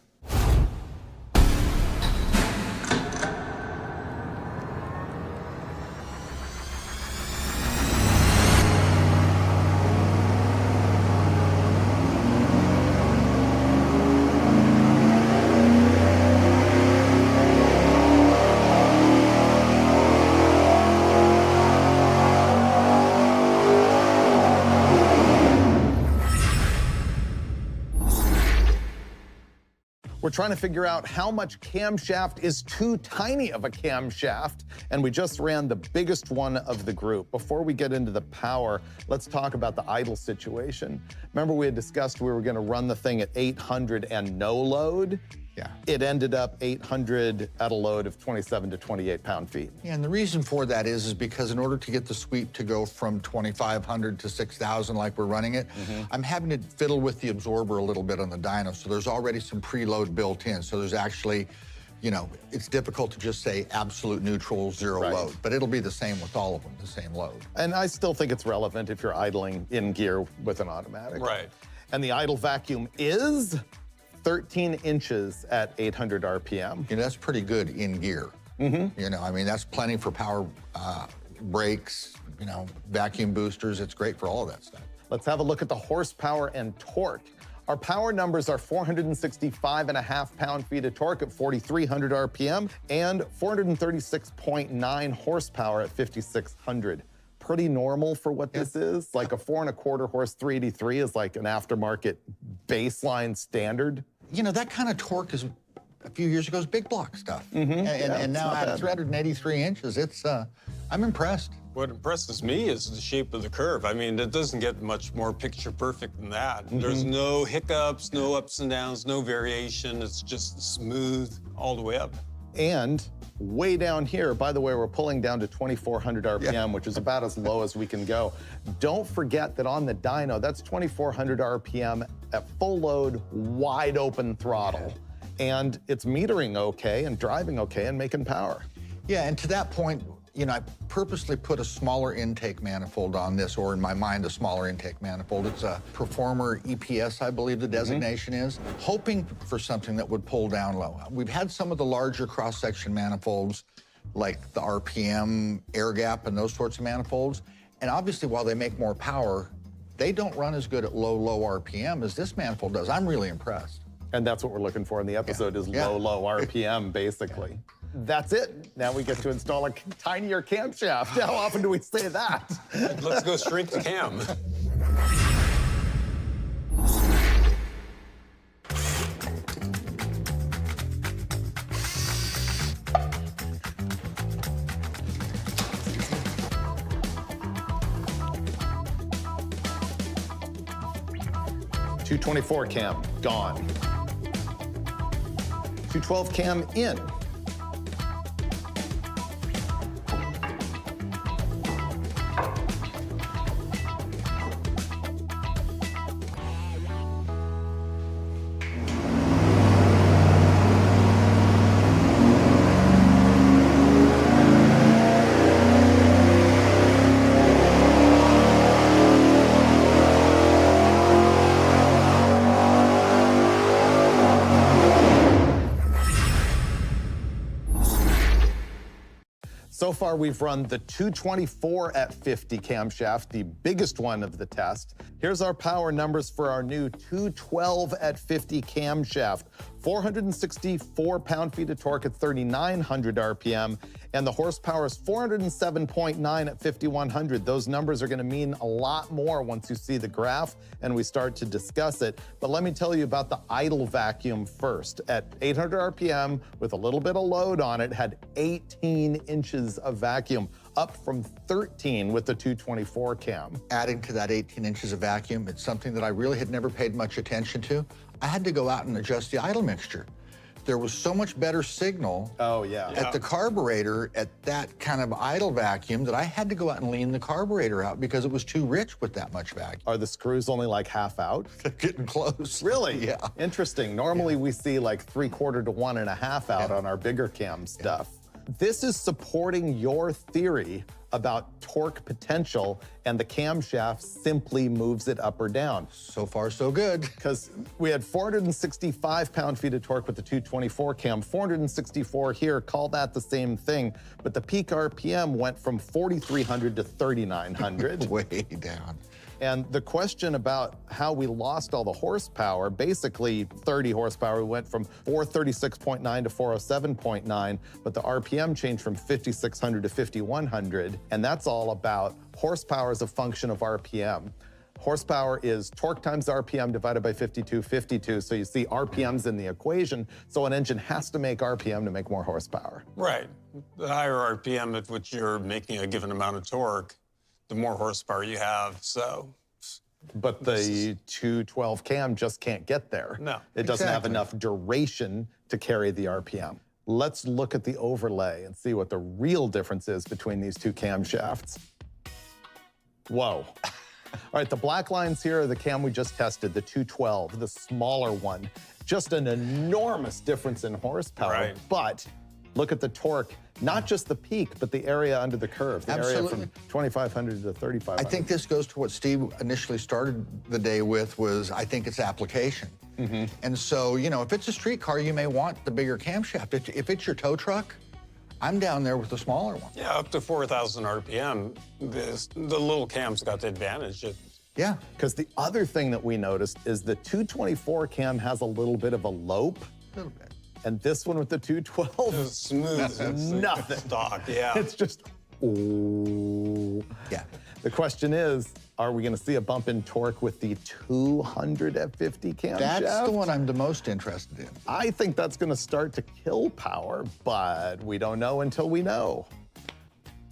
We're trying to figure out how much camshaft is too tiny of a camshaft, and we just ran the biggest one of the group. Before we get into the power, let's talk about the idle situation. Remember we had discussed we were gonna run the thing at 800 and no load? Yeah. It ended up 800 at a load of 27 to 28 pound-feet. Yeah, and the reason for that is because in order to get the sweep to go from 2,500 to 6,000 like we're running it, I'm having to fiddle with the absorber a little bit on the dyno. So there's already some preload built in. So there's actually, you know, it's difficult to just say absolute neutral, zero Right. load. But it'll be the same with all of them, the same load. And I still think it's relevant if you're idling in gear with an automatic. Right. And the idle vacuum is 13 inches at 800 RPM. You know, that's pretty good in gear. You know, I mean, that's plenty for power brakes, you know, vacuum boosters. It's great for all of that stuff. Let's have a look at the horsepower and torque. Our power numbers are 465.5 pound-feet of torque at 4,300 RPM and 436.9 horsepower at 5,600. Pretty normal for what this is. Like a 4.25 horse 383 is like an aftermarket baseline standard. You know, that kind of torque is, a few years ago, was big block stuff. And now not at bad. 383 inches, it's, I'm impressed. What impresses me is the shape of the curve. I mean, it doesn't get much more picture perfect than that. There's no hiccups, no ups and downs, no variation. It's just smooth all the way up. And way down here, by the way, we're pulling down to 2,400 RPM, which is about as low as we can go. Don't forget that on the dyno, that's 2,400 RPM at full load, wide open throttle. And it's metering okay and driving okay and making power. Yeah, and to that point, you know, I purposely put a smaller intake manifold on this, or in my mind, a smaller intake manifold. It's a Performer EPS, I believe the designation is, hoping for something that would pull down low. We've had some of the larger cross-section manifolds, like the RPM, air gap, and those sorts of manifolds. And obviously, while they make more power, they don't run as good at low RPM as this manifold does. I'm really impressed. And that's what we're looking for in the episode is low RPM, basically. That's it. Now we get to install a tinier camshaft. How often do we say that? Let's go shrink the cam. .224 cam, gone. 212 cam in. So far, we've run the 224 at 50 camshaft, the biggest one of the test. Here's our power numbers for our new 212 at 50 camshaft. 464 pound-feet of torque at 3,900 RPM, and the horsepower is 407.9 at 5,100. Those numbers are gonna mean a lot more once you see the graph and we start to discuss it. But let me tell you about the idle vacuum first. At 800 RPM, with a little bit of load on it, had 18 inches of vacuum, up from 13 with the 224 cam. Adding to that 18 inches of vacuum, it's something that I really had never paid much attention to. I had to go out and adjust the idle mixture. There was so much better signal at the carburetor at that kind of idle vacuum that I had to go out and lean the carburetor out because it was too rich with that much vacuum. Are the screws only like half out? Getting close. Really? Yeah. Interesting. Normally we see like 3/4 to 1.5 out on our bigger cam stuff. This is supporting your theory about torque potential, and the camshaft simply moves it up or down. So far, so good. Because we had 465 pound-feet of torque with the 224 cam, 464 here, call that the same thing, but the peak RPM went from 4,300 to 3,900. Way down. And the question about how we lost all the horsepower, basically 30 horsepower, we went from 436.9 to 407.9, but the RPM changed from 5,600 to 5,100, and that's all about horsepower as a function of RPM. Horsepower is torque times RPM divided by 52, so you see RPM's in the equation, so an engine has to make RPM to make more horsepower. Right. The higher RPM at which you're making a given amount of torque, the more horsepower you have, so. But the 212 cam just can't get there. No. It doesn't have enough duration to carry the RPM. Let's look at the overlay and see what the real difference is between these two camshafts. Whoa. All right, the black lines here are the cam we just tested, the 212, the smaller one. Just an enormous difference in horsepower. Right. But look at the torque. Not just the peak, but the area under the curve, the area from 2,500 to 3,500. I think this goes to what Steve initially started the day with was, I think it's application. And so, you know, if it's a street car, you may want the bigger camshaft. If it's your tow truck, I'm down there with the smaller one. Yeah, up to 4,000 RPM, the little cam's got the advantage. Yeah. Because the other thing that we noticed is the 224 cam has a little bit of a lope. A little bit. And this one with the 212, It's smooth. It's nothing. Stock, yeah. It's just, ooh. Yeah. The question is, are we gonna see a bump in torque with the 200 at 50 camshaft? That's the one I'm the most interested in. I think that's gonna start to kill power, but we don't know until we know.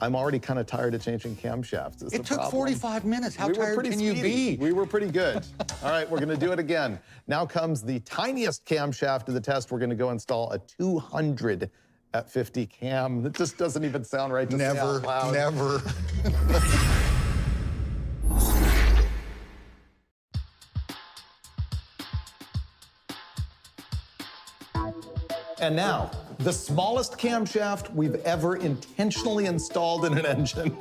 I'm already kind of tired of changing camshafts. It took 45 minutes. How tired can you be? We were pretty good. All right, we're gonna do it again. Now comes the tiniest camshaft of the test. We're gonna go install a 200 at 50 cam. That just doesn't even sound right to say out loud. Never. And now, the smallest camshaft we've ever intentionally installed in an engine.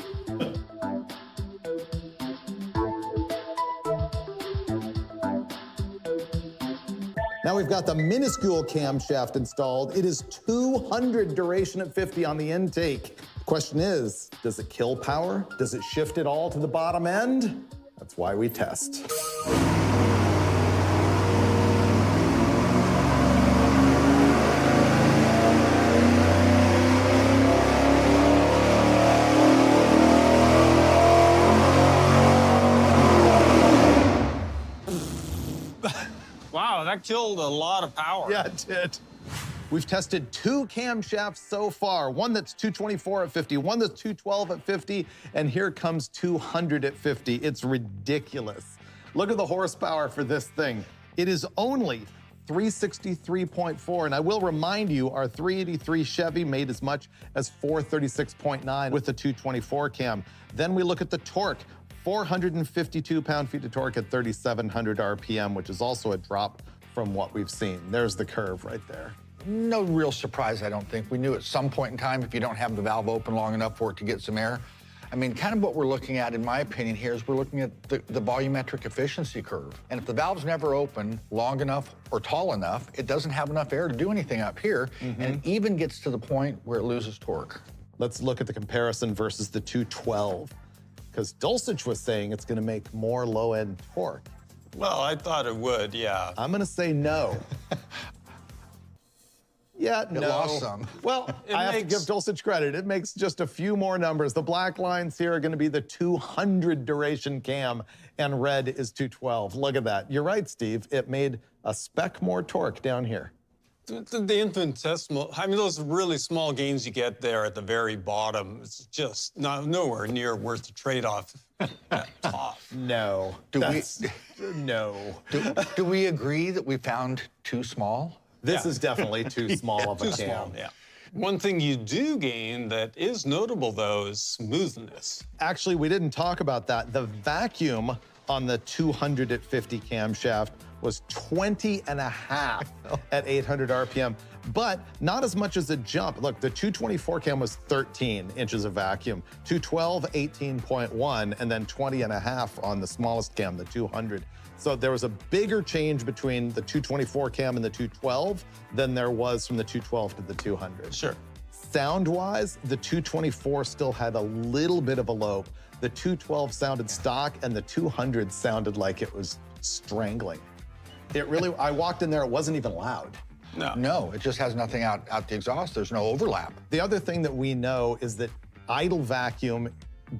Now we've got the minuscule camshaft installed. It is 200 duration at 50 on the intake. The question is, does it kill power? Does it shift it all to the bottom end? That's why we test. Wow, that killed a lot of power. Yeah, it did. We've tested 2 camshafts so far. One that's 224 at 50, one that's 212 at 50, and here comes 200 at 50. It's ridiculous. Look at the horsepower for this thing. It is only 363.4, and I will remind you, our 383 Chevy made as much as 436.9 with the 224 cam. Then we look at the torque. 452 pound-feet of torque at 3,700 RPM, which is also a drop from what we've seen. There's the curve right there. No real surprise, I don't think. We knew at some point in time, if you don't have the valve open long enough for it to get some air. I mean, kind of what we're looking at, in my opinion, here is we're looking at the volumetric efficiency curve. And if the valve's never open long enough or tall enough, it doesn't have enough air to do anything up here, and it even gets to the point where it loses torque. Let's look at the comparison versus the 212, because Dulcich was saying it's gonna make more low-end torque. Well, I thought it would, yeah. I'm gonna say no. Yeah, no. lost some. Well, I have to give Dulcich credit. It makes just a few more numbers. The black lines here are gonna be the 200 duration cam, and red is 212. Look at that. You're right, Steve. It made a speck more torque down here. The infinitesimal, I mean, those really small gains you get there at the very bottom, it's just nowhere near worth the trade-off at top. No. No. Do we agree that we found too small? This is definitely too small of a Too cam. small, yeah. One thing you do gain that is notable, though, is smoothness. Actually, we didn't talk about that. The vacuum on the 200 at 50 camshaft was 20 and a half at 800 RPM, but not as much as a jump. Look, the 224 cam was 13 inches of vacuum, 212, 18.1, and then 20 and a half on the smallest cam, the 200. So there was a bigger change between the 224 cam and the 212 than there was from the 212 to the 200. Sure. Sound-wise, the 224 still had a little bit of a lope. The 212 sounded stock, and the 200 sounded like it was strangling. It really, I walked in there, it wasn't even loud. No, it just has nothing out the exhaust. There's no overlap. The other thing that we know is that idle vacuum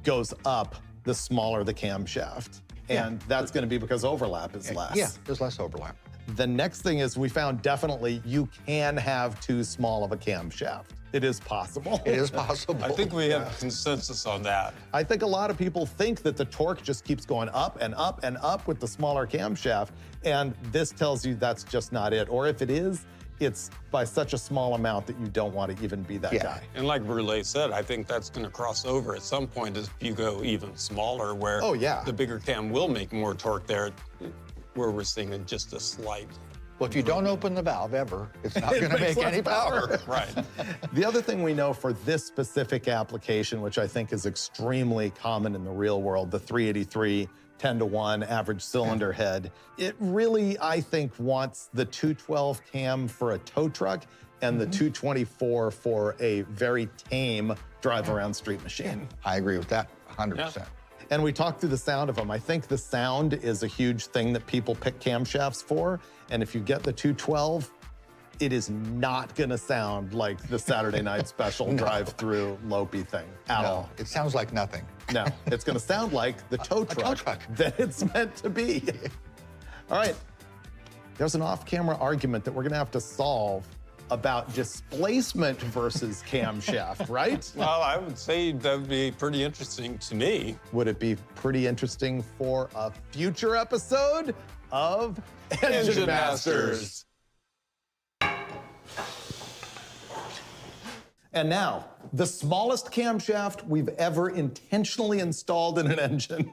goes up the smaller the camshaft. And that's gonna be because overlap is less. Yeah, there's less overlap. The next thing is we found definitely you can have too small of a camshaft. It is possible. It is possible. I think we have consensus on that. I think a lot of people think that the torque just keeps going up and up and up with the smaller camshaft, and this tells you that's just not it. Or if it is, it's by such a small amount that you don't want to even be that guy. And like Brule said, I think that's going to cross over at some point if you go even smaller, where the bigger cam will make more torque there, where we're seeing just a slight. Well, if you don't open the valve ever, it's not going to make any power. Right. The other thing we know for this specific application, which I think is extremely common in the real world, the 383 10-to-1 average cylinder head, it really, I think, wants the 212 cam for a tow truck and the 224 for a very tame drive around street machine. I agree with that 100%. Yeah. And we talked through the sound of them. I think the sound is a huge thing that people pick camshafts for. And if you get the 212, it is not gonna sound like the Saturday Night Special drive-through Lopey thing at all. It sounds like nothing. No, it's gonna sound like the tow truck that it's meant to be. All right, there's an off-camera argument that we're gonna have to solve about displacement versus camshaft, right? Well, I would say that would be pretty interesting to me. Would it be pretty interesting for a future episode of Engine Masters? And now, the smallest camshaft we've ever intentionally installed in an engine.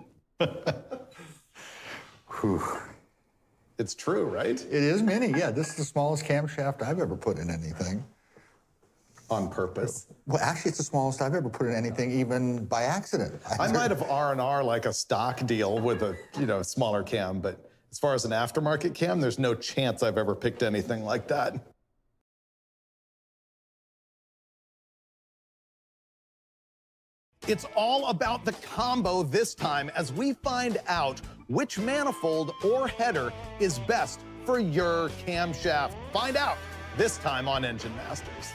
It's true, right? It is mini, yeah. This is the smallest camshaft I've ever put in anything. On purpose. Well, actually, it's the smallest I've ever put in anything, even by accident. I might have R&R like a stock deal with a smaller cam, but as far as an aftermarket cam, there's no chance I've ever picked anything like that. It's all about the combo this time as we find out which manifold or header is best for your camshaft. Find out this time on Engine Masters.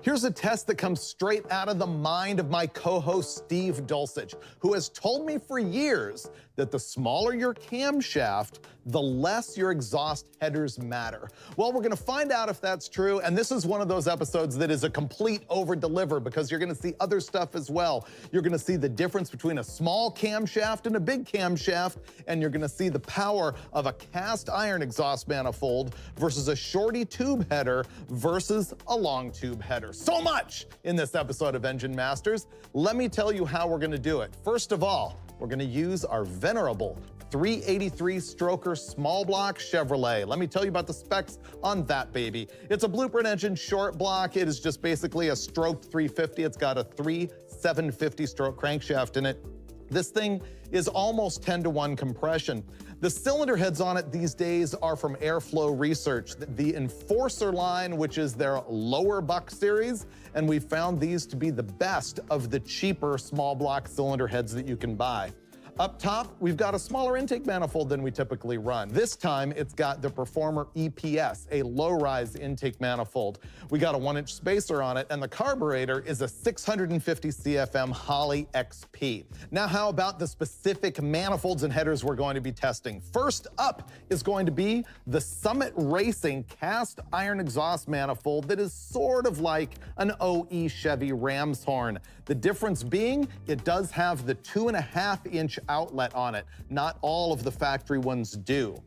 Here's a test that comes straight out of the mind of my co-host, Steve Dulcich, who has told me for years that the smaller your camshaft, the less your exhaust headers matter. Well, we're gonna find out if that's true, and this is one of those episodes that is a complete over-deliver because you're gonna see other stuff as well. You're gonna see the difference between a small camshaft and a big camshaft, and you're gonna see the power of a cast iron exhaust manifold versus a Shorty tube header versus a long tube header. So much in this episode of Engine Masters. Let me tell you how we're gonna do it. First of all, we're gonna use our venerable 383 stroker small block Chevrolet. Let me tell you about the specs on that baby. It's a blueprint engine short block. It is just basically a stroked 350. It's got a 750 stroke crankshaft in it. This thing is almost 10-to-1 compression. The cylinder heads on it these days are from Airflow Research, the Enforcer line, which is their lower buck series, and we found these to be the best of the cheaper small block cylinder heads that you can buy. Up top, we've got a smaller intake manifold than we typically run. This time, it's got the Performer EPS, a low-rise intake manifold. We got a 1-inch spacer on it, and the carburetor is a 650 CFM Holley XP. Now, how about the specific manifolds and headers we're going to be testing? First up is going to be the Summit Racing cast iron exhaust manifold that is sort of like an OE Chevy Ram's horn. The difference being, it does have the 2.5-inch outlet on it. Not all of the factory ones do.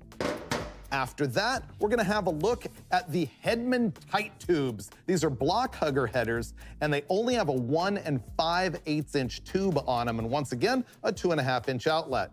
After that, we're gonna have a look at the Hedman tight tubes. These are block hugger headers, and they only have a 1 5/8-inch tube on them, and once again, a 2.5-inch outlet.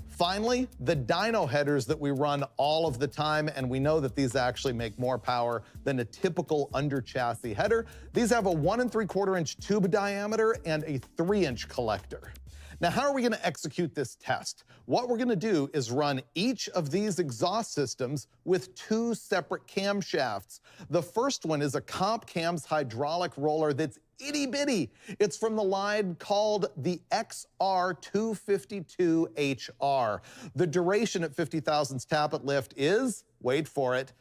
Finally, the dyno headers that we run all of the time, and we know that these actually make more power than a typical under chassis header. These have a 1 3/4-inch tube diameter and a 3-inch collector. Now, how are we gonna execute this test? What we're gonna do is run each of these exhaust systems with 2 separate camshafts. The first one is a Comp Cam's hydraulic roller that's itty bitty. It's from the line called the XR252HR. The duration at 50 thousandths tappet lift is, wait for it,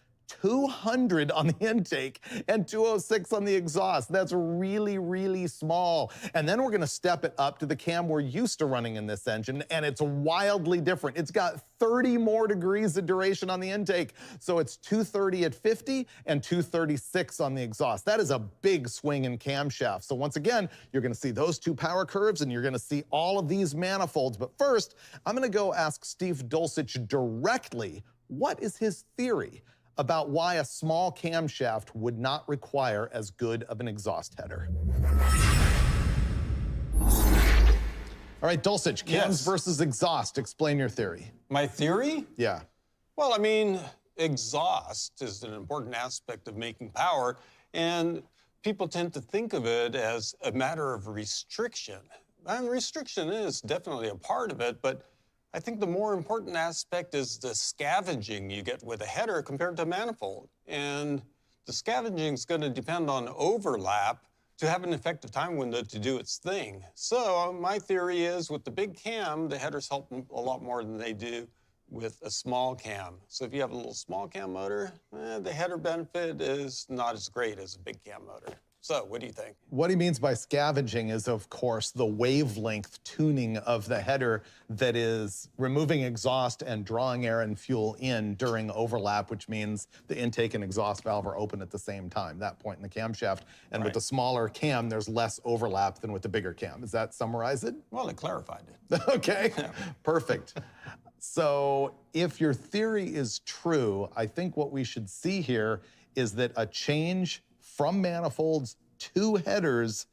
200 on the intake and 206 on the exhaust. That's really, really small. And then we're gonna step it up to the cam we're used to running in this engine, and it's wildly different. It's got 30 more degrees of duration on the intake. So it's 230 at 50 and 236 on the exhaust. That is a big swing in camshaft. So once again, you're gonna see those 2 power curves and you're gonna see all of these manifolds. But first, I'm gonna go ask Steve Dulcich directly, what is his theory about why a small camshaft would not require as good of an exhaust header? All right, Dulcich, cams versus exhaust. Explain your theory. My theory? Yeah. Well, I mean, exhaust is an important aspect of making power, and people tend to think of it as a matter of restriction. And restriction is definitely a part of it, but I think the more important aspect is the scavenging you get with a header compared to a manifold. And the scavenging is going to depend on overlap to have an effective time window to do its thing. So my theory is with the big cam, the headers help a lot more than they do with a small cam. So if you have a little small cam motor, the header benefit is not as great as a big cam motor. So what do you think? What he means by scavenging is, of course, the wavelength tuning of the header that is removing exhaust and drawing air and fuel in during overlap, which means the intake and exhaust valve are open at the same time, that point in the camshaft. And with the smaller cam, there's less overlap than with the bigger cam. Does that summarize it? Well, it clarified it. Okay, perfect. So if your theory is true, I think what we should see here is that a change from manifolds to headers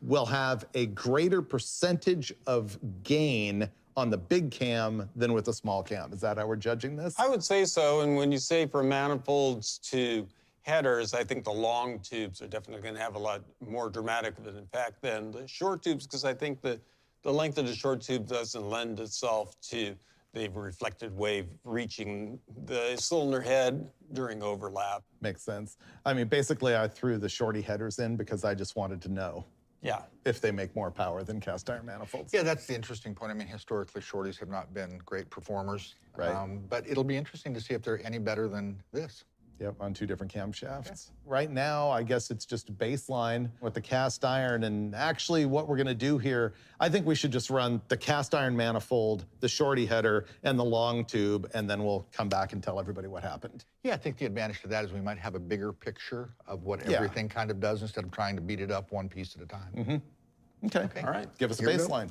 will have a greater percentage of gain on the big cam than with a small cam. Is that how we're judging this? I would say so. And when you say from manifolds to headers, I think the long tubes are definitely going to have a lot more dramatic of an impact than the short tubes, because I think the length of the short tube doesn't lend itself to the reflected wave reaching the cylinder head during overlap. Makes sense. I mean, basically, I threw the Shorty headers in because I just wanted to know if they make more power than cast iron manifolds. Yeah, that's the interesting point. I mean, historically, Shorties have not been great performers. Right. But it'll be interesting to see if they're any better than this. Yep, on 2 different camshafts. Okay. Right now, I guess it's just a baseline with the cast iron, and actually what we're gonna do here, I think we should just run the cast iron manifold, the Shorty header, and the long tube, and then we'll come back and tell everybody what happened. Yeah, I think the advantage to that is we might have a bigger picture of what everything kind of does instead of trying to beat it up one piece at a time. Mm-hmm. Okay, all right, give us a baseline.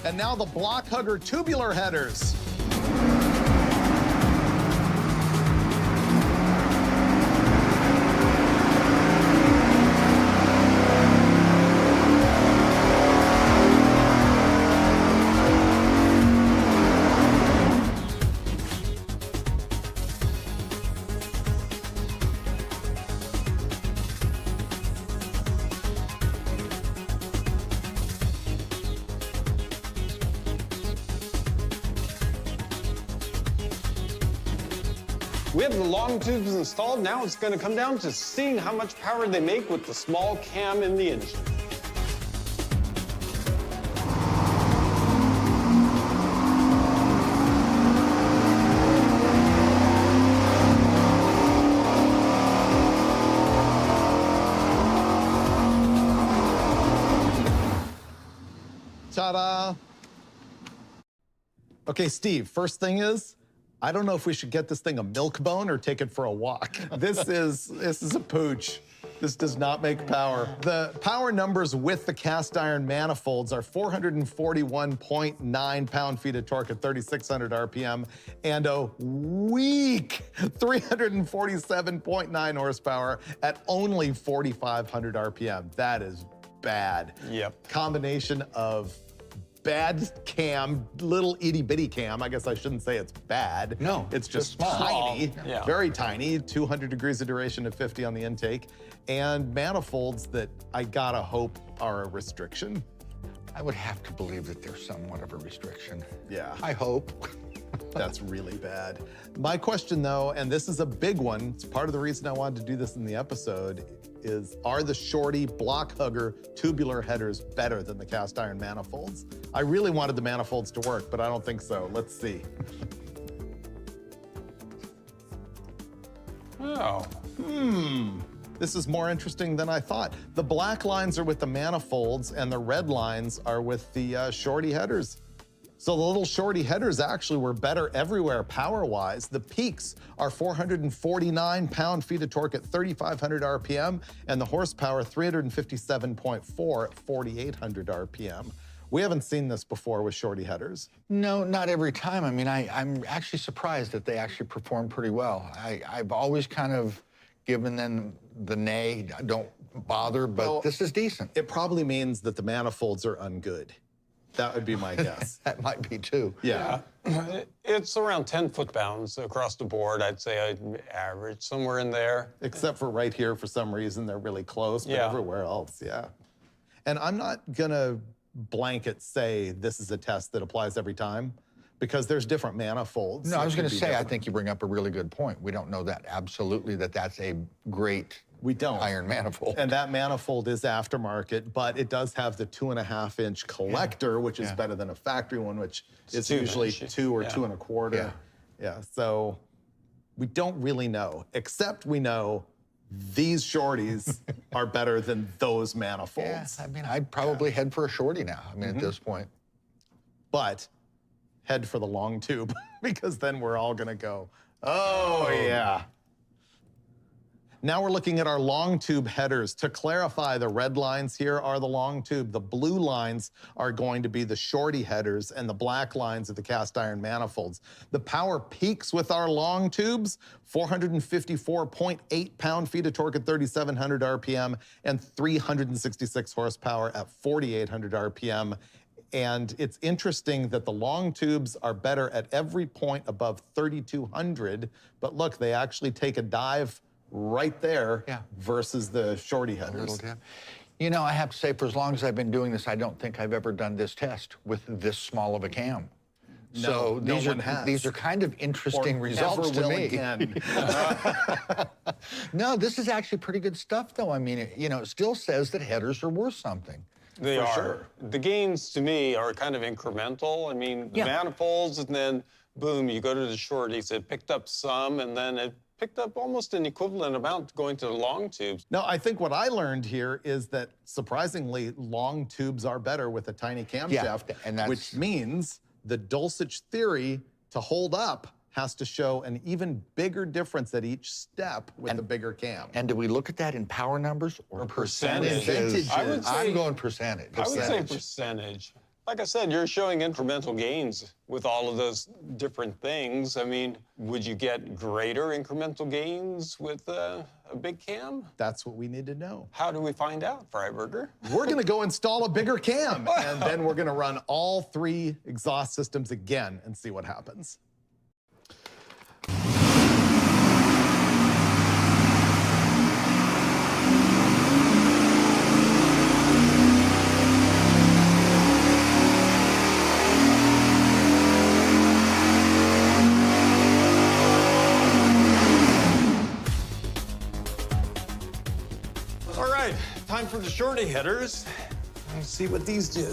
And now the block hugger tubular headers. We have the long tubes installed. Now it's going to come down to seeing how much power they make with the small cam in the engine. Ta-da! Okay, Steve, first thing is, I don't know if we should get this thing a milk bone or take it for a walk. This is a pooch. This does not make power. The power numbers with the cast iron manifolds are 441.9 pound-feet of torque at 3,600 RPM and a weak 347.9 horsepower at only 4,500 RPM. That is bad. Yep. Combination of bad cam, little itty bitty cam. I guess I shouldn't say it's bad. No, it's just small. tiny, Yeah. very tiny, 200 degrees of duration at 50 on the intake, and manifolds that I gotta hope are a restriction. I would have to believe that there's somewhat of a restriction. Yeah. I hope. That's really bad. My question though, and this is a big one, it's part of the reason I wanted to do this in the episode, is are the Shorty block hugger tubular headers better than the cast iron manifolds? I really wanted the manifolds to work, but I don't think so. Let's see. Oh. This is more interesting than I thought. The black lines are with the manifolds and the red lines are with the Shorty headers. So the little Shorty headers actually were better everywhere power-wise. The peaks are 449 pound-feet of torque at 3,500 RPM, and the horsepower 357.4 at 4,800 RPM. We haven't seen this before with Shorty headers. No, not every time. I mean, I'm actually surprised that they actually perform pretty well. I've always kind of given them the nay, don't bother, but well, this is decent. It probably means that the manifolds are ungood. That would be my guess. That might be too. Yeah. It's around 10 foot-pounds across the board. I'd say I'd average somewhere in there. Except for right here, for some reason, they're really close, but everywhere else, yeah. And I'm not gonna blanket say this is a test that applies every time, because there's different manifolds. No, I was gonna say, I think you bring up a really good point. We don't know that absolutely that that's a great iron manifold. And that manifold is aftermarket, but it does have the 2.5-inch collector, which is better than a factory one, which is usually 2 or 2 1/4. Yeah, so we don't really know, except we know these Shorties are better than those manifolds. Yeah, I mean, I'd probably head for a Shorty now, I mean, at this point. But head for the long tube, because then we're all gonna go, oh yeah. Now we're looking at our long tube headers. To clarify, the red lines here are the long tube. The blue lines are going to be the Shorty headers, and the black lines are the cast iron manifolds. The power peaks with our long tubes, 454.8 pound-feet of torque at 3,700 RPM and 366 horsepower at 4,800 RPM. And it's interesting that the long tubes are better at every point above 3,200, but look, they actually take a dive right there versus the Shorty headers. You know, I have to say, for as long as I've been doing this, I don't think I've ever done this test with this small of a cam. So these are kind of interesting results to me. Again. No, this is actually pretty good stuff, though. I mean, it still says that headers are worth something. They are. Sure. The gains, to me, are kind of incremental. I mean, the manifolds, and then, boom, you go to the Shorties. It picked up some, and then it picked up almost an equivalent amount going to the long tubes. Now, I think what I learned here is that, surprisingly, long tubes are better with a tiny camshaft, which means the Dulcich theory to hold up has to show an even bigger difference at each step with the bigger cam. And do we look at that in power numbers or percentages? I'm going percentage. I would say percentage. Like I said, you're showing incremental gains with all of those different things. I mean, would you get greater incremental gains with a big cam? That's what we need to know. How do we find out, Freiberger? We're gonna go install a bigger cam, and then we're gonna run all 3 exhaust systems again and see what happens. All right, time for the Shorty headers. Let's see what these do.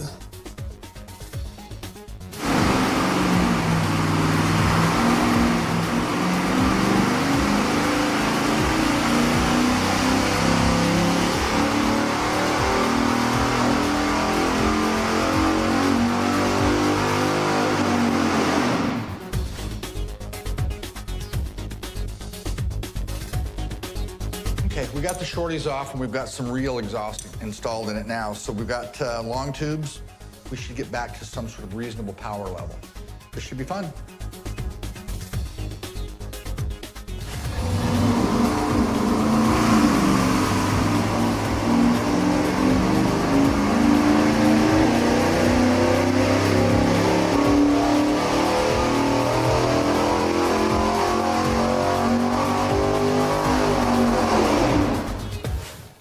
Okay, we got the Shorties off, and we've got some real exhaust installed in it now. So we've got long tubes. We should get back to some sort of reasonable power level. This should be fun.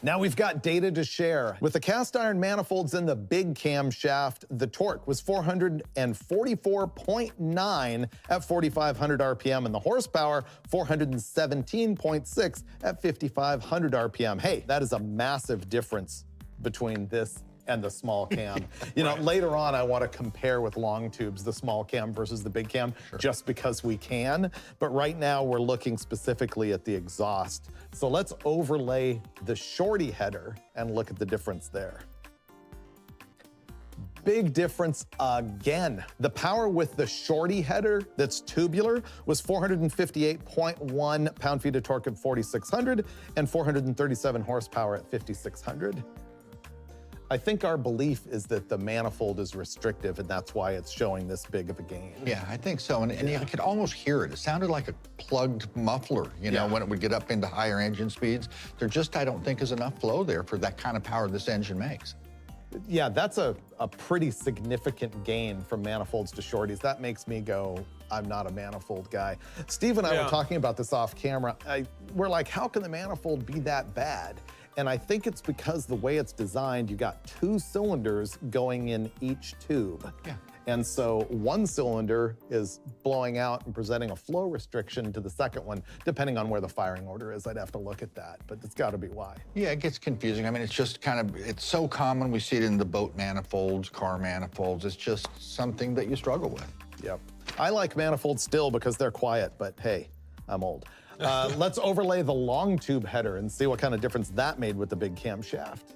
Now we've got data to share. With the cast iron manifolds in the big camshaft, the torque was 444.9 at 4,500 RPM, and the horsepower, 417.6 at 5,500 RPM. Hey, that is a massive difference between this and the small cam. You know, later on, I want to compare with long tubes, the small cam versus the big cam, just because we can. But right now, we're looking specifically at the exhaust. So let's overlay the Shorty header and look at the difference there. Big difference again. The power with the Shorty header that's tubular was 458.1 pound-feet of torque at 4,600 and 437 horsepower at 5,600. I think our belief is that the manifold is restrictive, and that's why it's showing this big of a gain. Yeah, I think so. And I could almost hear it. It sounded like a plugged muffler, you know, when it would get up into higher engine speeds. There just, I don't think, is enough flow there for that kind of power this engine makes. Yeah, that's a pretty significant gain from manifolds to Shorties. That makes me go, I'm not a manifold guy. Steve and I were talking about this off camera. We're like, how can the manifold be that bad? And I think it's because the way it's designed, you got 2 cylinders going in each tube. Yeah. And so one cylinder is blowing out and presenting a flow restriction to the second one, depending on where the firing order is. I'd have to look at that, but it's got to be why. Yeah, it gets confusing. I mean, it's just kind of, it's so common. We see it in the boat manifolds, car manifolds. It's just something that you struggle with. Yep. I like manifolds still because they're quiet, but hey, I'm old. Let's overlay the long tube header and see what kind of difference that made with the big camshaft.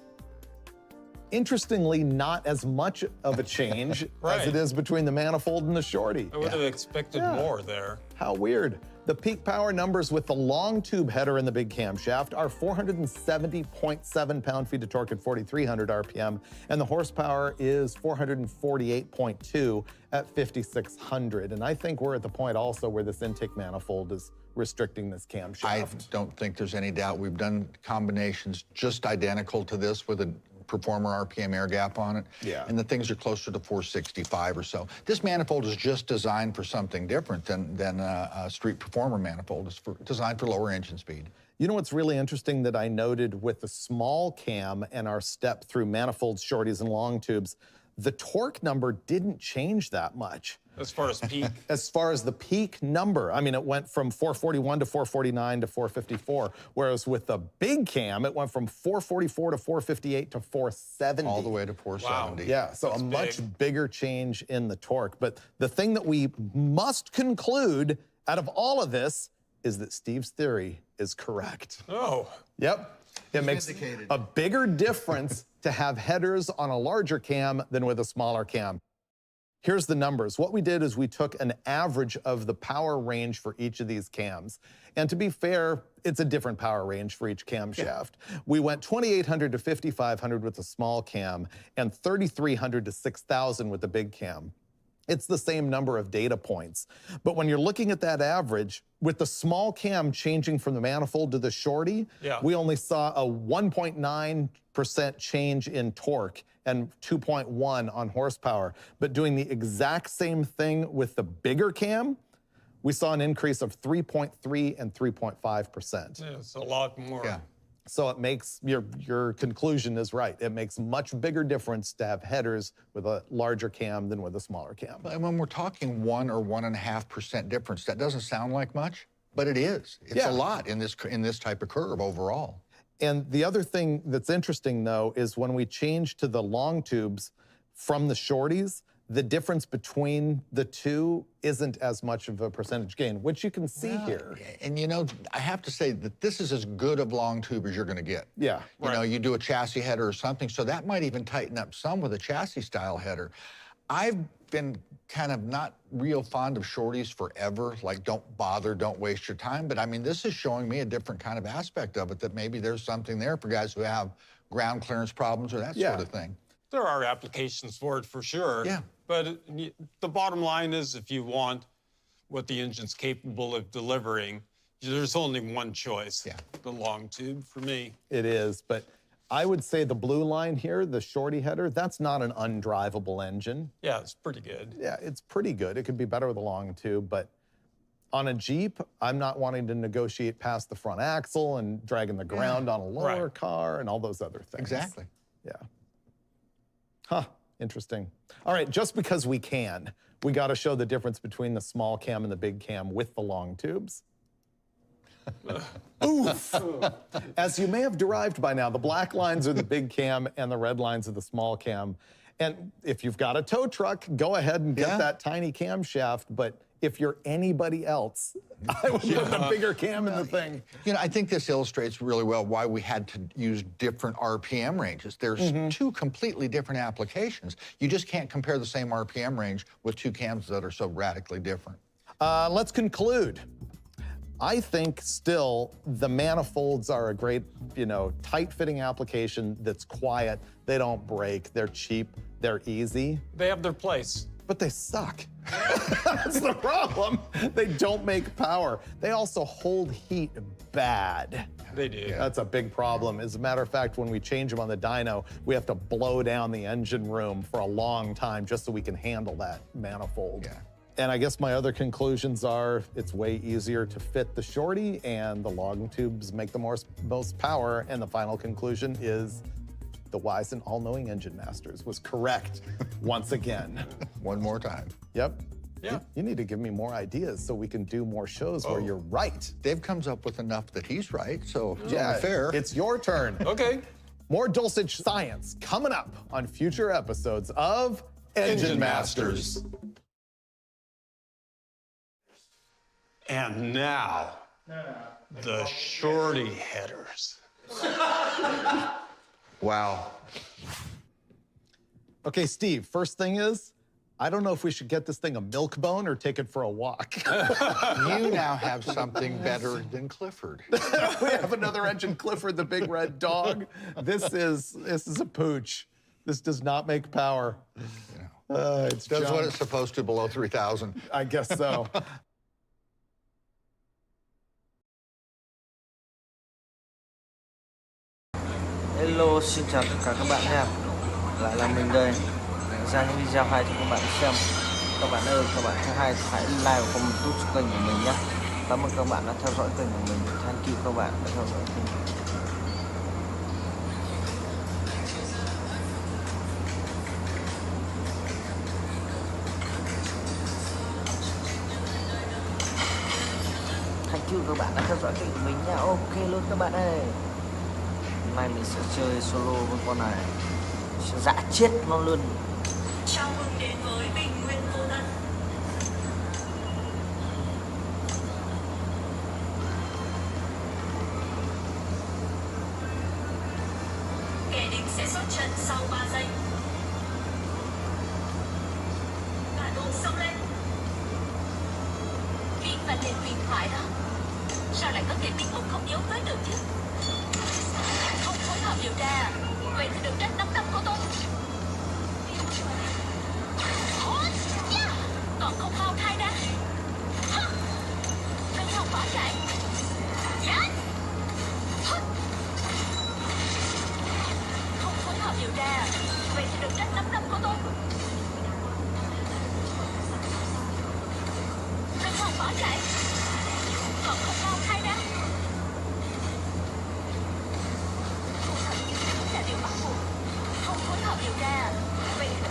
Interestingly, not as much of a change as it is between the manifold and the Shorty. I would have expected more there. How weird. The peak power numbers with the long tube header in the big camshaft are 470.7 pound-feet of torque at 4,300 RPM, and the horsepower is 448.2 at 5,600. And I think we're at the point also where this intake manifold is restricting this camshaft. I don't think there's any doubt. We've done combinations just identical to this with a Performer RPM air gap on it. Yeah. And the things are closer to 465 or so. This manifold is just designed for something different than a street Performer manifold. It's designed for lower engine speed. You know what's really interesting that I noted with the small cam and our step through manifolds, shorties, and long tubes, the torque number didn't change that much. As far as peak? As far as the peak number, I mean, it went from 441 to 449 to 454, whereas with the big cam, it went from 444 to 458 to 470. All the way to 470. Wow. Yeah, so That's a much big. bigger change in the torque. But the thing that we must conclude out of all of this is that Steve's theory is correct. Oh. Yep. It makes a bigger difference to have headers on a larger cam than with a smaller cam. Here's the numbers. What we did is we took an average of the power range for each of these cams. And to be fair, it's a different power range for each camshaft. Yeah. We went 2,800 to 5,500 with the small cam and 3,300 to 6,000 with the big cam. It's the same number of data points. But when you're looking at that average, with the small cam changing from the manifold to the Shorty, we only saw a 1.9% change in torque and 2.1 on horsepower. But doing the exact same thing with the bigger cam, we saw an increase of 3.3 and 3.5%. Yeah, it's a lot more. Yeah. So it makes, your conclusion is right. It makes much bigger difference to have headers with a larger cam than with a smaller cam. And when we're talking 1 or 1.5% difference, that doesn't sound like much, but it is. It's a lot in this type of curve overall. And the other thing that's interesting, though, is when we change to the long tubes from the Shorties, the difference between the two isn't as much of a percentage gain, which you can see here. And you know, I have to say that this is as good of long tube as you're gonna get. Yeah. You know, you do a chassis header or something, so that might even tighten up some with a chassis style header. I've been kind of not real fond of Shorties forever, like don't bother, don't waste your time. But I mean, this is showing me a different kind of aspect of it, that maybe there's something there for guys who have ground clearance problems or that sort of thing. There are applications for it for sure. Yeah. But the bottom line is, if you want what the engine's capable of delivering, there's only one choice. Yeah. The long tube for me. It is, but I would say the blue line here, the Shorty header, that's not an undrivable engine. Yeah, it's pretty good. Yeah, it's pretty good. It could be better with a long tube, but on a Jeep, I'm not wanting to negotiate past the front axle and dragging the ground on a lower car and all those other things. Exactly. Yeah. Huh, interesting. All right, just because we can, we got to show the difference between the small cam and the big cam with the long tubes. Oof. As you may have derived by now, the black lines are the big cam and the red lines are the small cam. And if you've got a tow truck, go ahead and get that tiny camshaft, but if you're anybody else, I would put the bigger cam in the thing. You know, I think this illustrates really well why we had to use different RPM ranges. There's two completely different applications. You just can't compare the same RPM range with two cams that are so radically different. Let's conclude. I think still the manifolds are a great, you know, tight-fitting application that's quiet. They don't break. They're cheap. They're easy. They have their place. But they suck. That's the problem. They don't make power. They also hold heat bad. They do. That's a big problem. As a matter of fact, when we change them on the dyno, we have to blow down the engine room for a long time just so we can handle that manifold. Yeah. And I guess my other conclusions are it's way easier to fit the Shorty and the long tubes make the most power. And the final conclusion is the wise and all-knowing Engine Masters was correct once again. One more time. Yep. Yeah. You need to give me more ideas so we can do more shows where you're right. Dave comes up with enough that he's right, so it's only fair. It's your turn. Okay. More dosage science coming up on future episodes of Engine Masters. And now, the Shorty headers. Wow. Okay, Steve, first thing is, I don't know if we should get this thing a milk bone or take it for a walk. You now have something better than Clifford. We have another engine, Clifford, the big red dog. This is a pooch. This does not make power. It does what it's supposed to below 3,000. I guess so. Hello, xin chào tất cả các bạn nha. Lại là mình đây, ra những video hay cho các bạn xem. Các bạn ơi, các bạn hãy like và comment giúp cho kênh của mình nhé. Cảm ơn các bạn đã theo dõi kênh của mình. Thank you các bạn đã theo dõi kênh. Thank you các bạn đã theo dõi kênh của mình nha. Ok luôn các bạn ơi. Hôm nay mình sẽ chơi solo với con này, sẽ dã chết nó luôn. Chào mừng đến với bình nguyên vô tận. Kẻ địch sẽ xuất trận sau 3 giây. Bản đồ xông lên. Viên và tên huyền thoại đó. Sao lại có thể biết ông không giấu tới được chứ? Không phối hợp điều tra, vậy thì đừng trách nắm đấm của tôi. Còn không mau thay ra. Đừng không bỏ chạy. Không phối hợp điều tra, vậy thì đừng trách nắm đấm của tôi. Đừng không bỏ chạy. Còn không mau thay ra. Là điều bắt buộc. Không phối hợp điều tra, vậy thì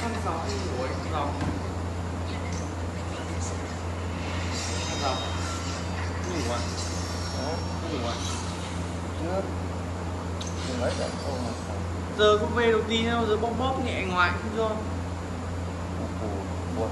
Khăn gió đi ngồi khăn gió. Khăn gió. Ngủ à? Ủa, ngủ à? Chưa. Đừng lấy vậy. Giờ cũng về đầu tiên đâu, giờ bóp bóp nhẹ ngoài không cho. Buồn.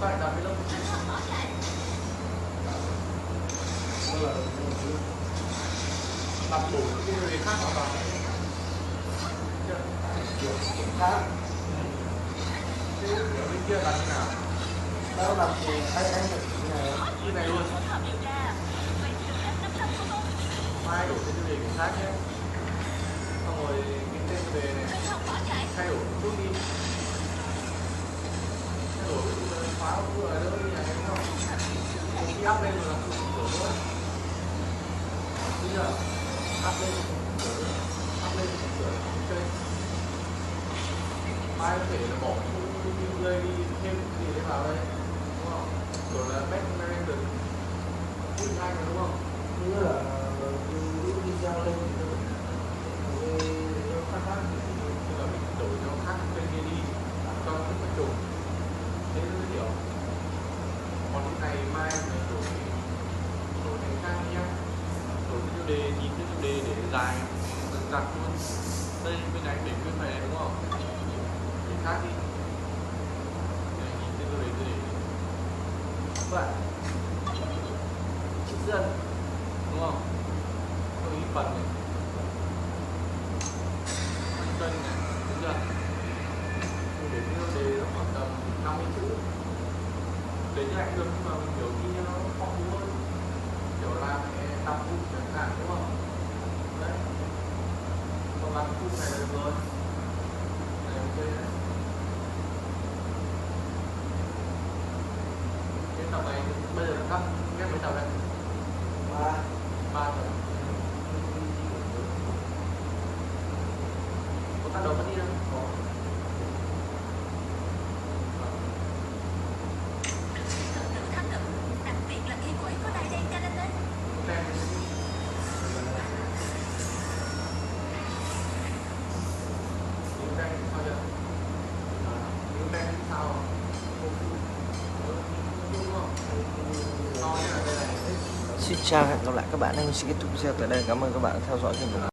Anh không bỏ chạy. Đặt đủ cái người khác hoàn toàn. Khác. Thế ở bên kia đặt như nào? Đâu đặt thì anh phải như này luôn. Phối hợp điều tra. Vậy thì được nắm tâm của tôi. Mai đổ tên tiêu đề cảnh sát nhé. Xong rồi cái tên tiêu đề này Anh không bỏ chạy. thay đổi một chút đi. Thay đổi cái khóa vừa đỡ như này đúng không? Khi up lên rồi là sửa thôi. Bây giờ up lên sửa, up lên sửa chơi. Mai có thể là bỏ play đi thêm cái gì đấy vào đây đúng không? Rồi là back narrator phút 2 rồi đúng không? Như là video lên phát phát thì là mình đổi cho khác bên kia đi cho nó phải trùng thế nó mới hiểu. Còn cái này mai mình đổi thành khác nhé, đổi cái tiêu đề, nhìn cái tiêu đề để dài đặt luôn. Đây bên này để nguyên này đúng không? Để khác đi. Đây nhìn cái tiêu đề vậy. Chữ dân đúng không? Tôi ý phần này. Cân này, đúng chưa? Để tiêu đề nó khoảng tầm 50 chữ. Để như ảnh được nhưng mà mình kiểu ghi cho nó phong phú hơn. Kiểu làm đọc bút chẳng hạn đúng không? Đấy. Còn làm bút này là được rồi. Này ok đấy. Cái tập này bây giờ là cắt ghép mấy tập đây? 3 tập. Có cắt đầu cắt đi không? Có. Tự tự thắng tự. Đặc biệt là khi cô ấy có đai đen cho nên đấy. Tem. Miếng tem sao chưa? Miếng tem sao? Đúng không? To như là đây này. Xin chào, hẹn gặp lại các bạn. Mình sẽ kết thúc video tại đây. Cảm ơn các bạn đã theo dõi kênh của mình.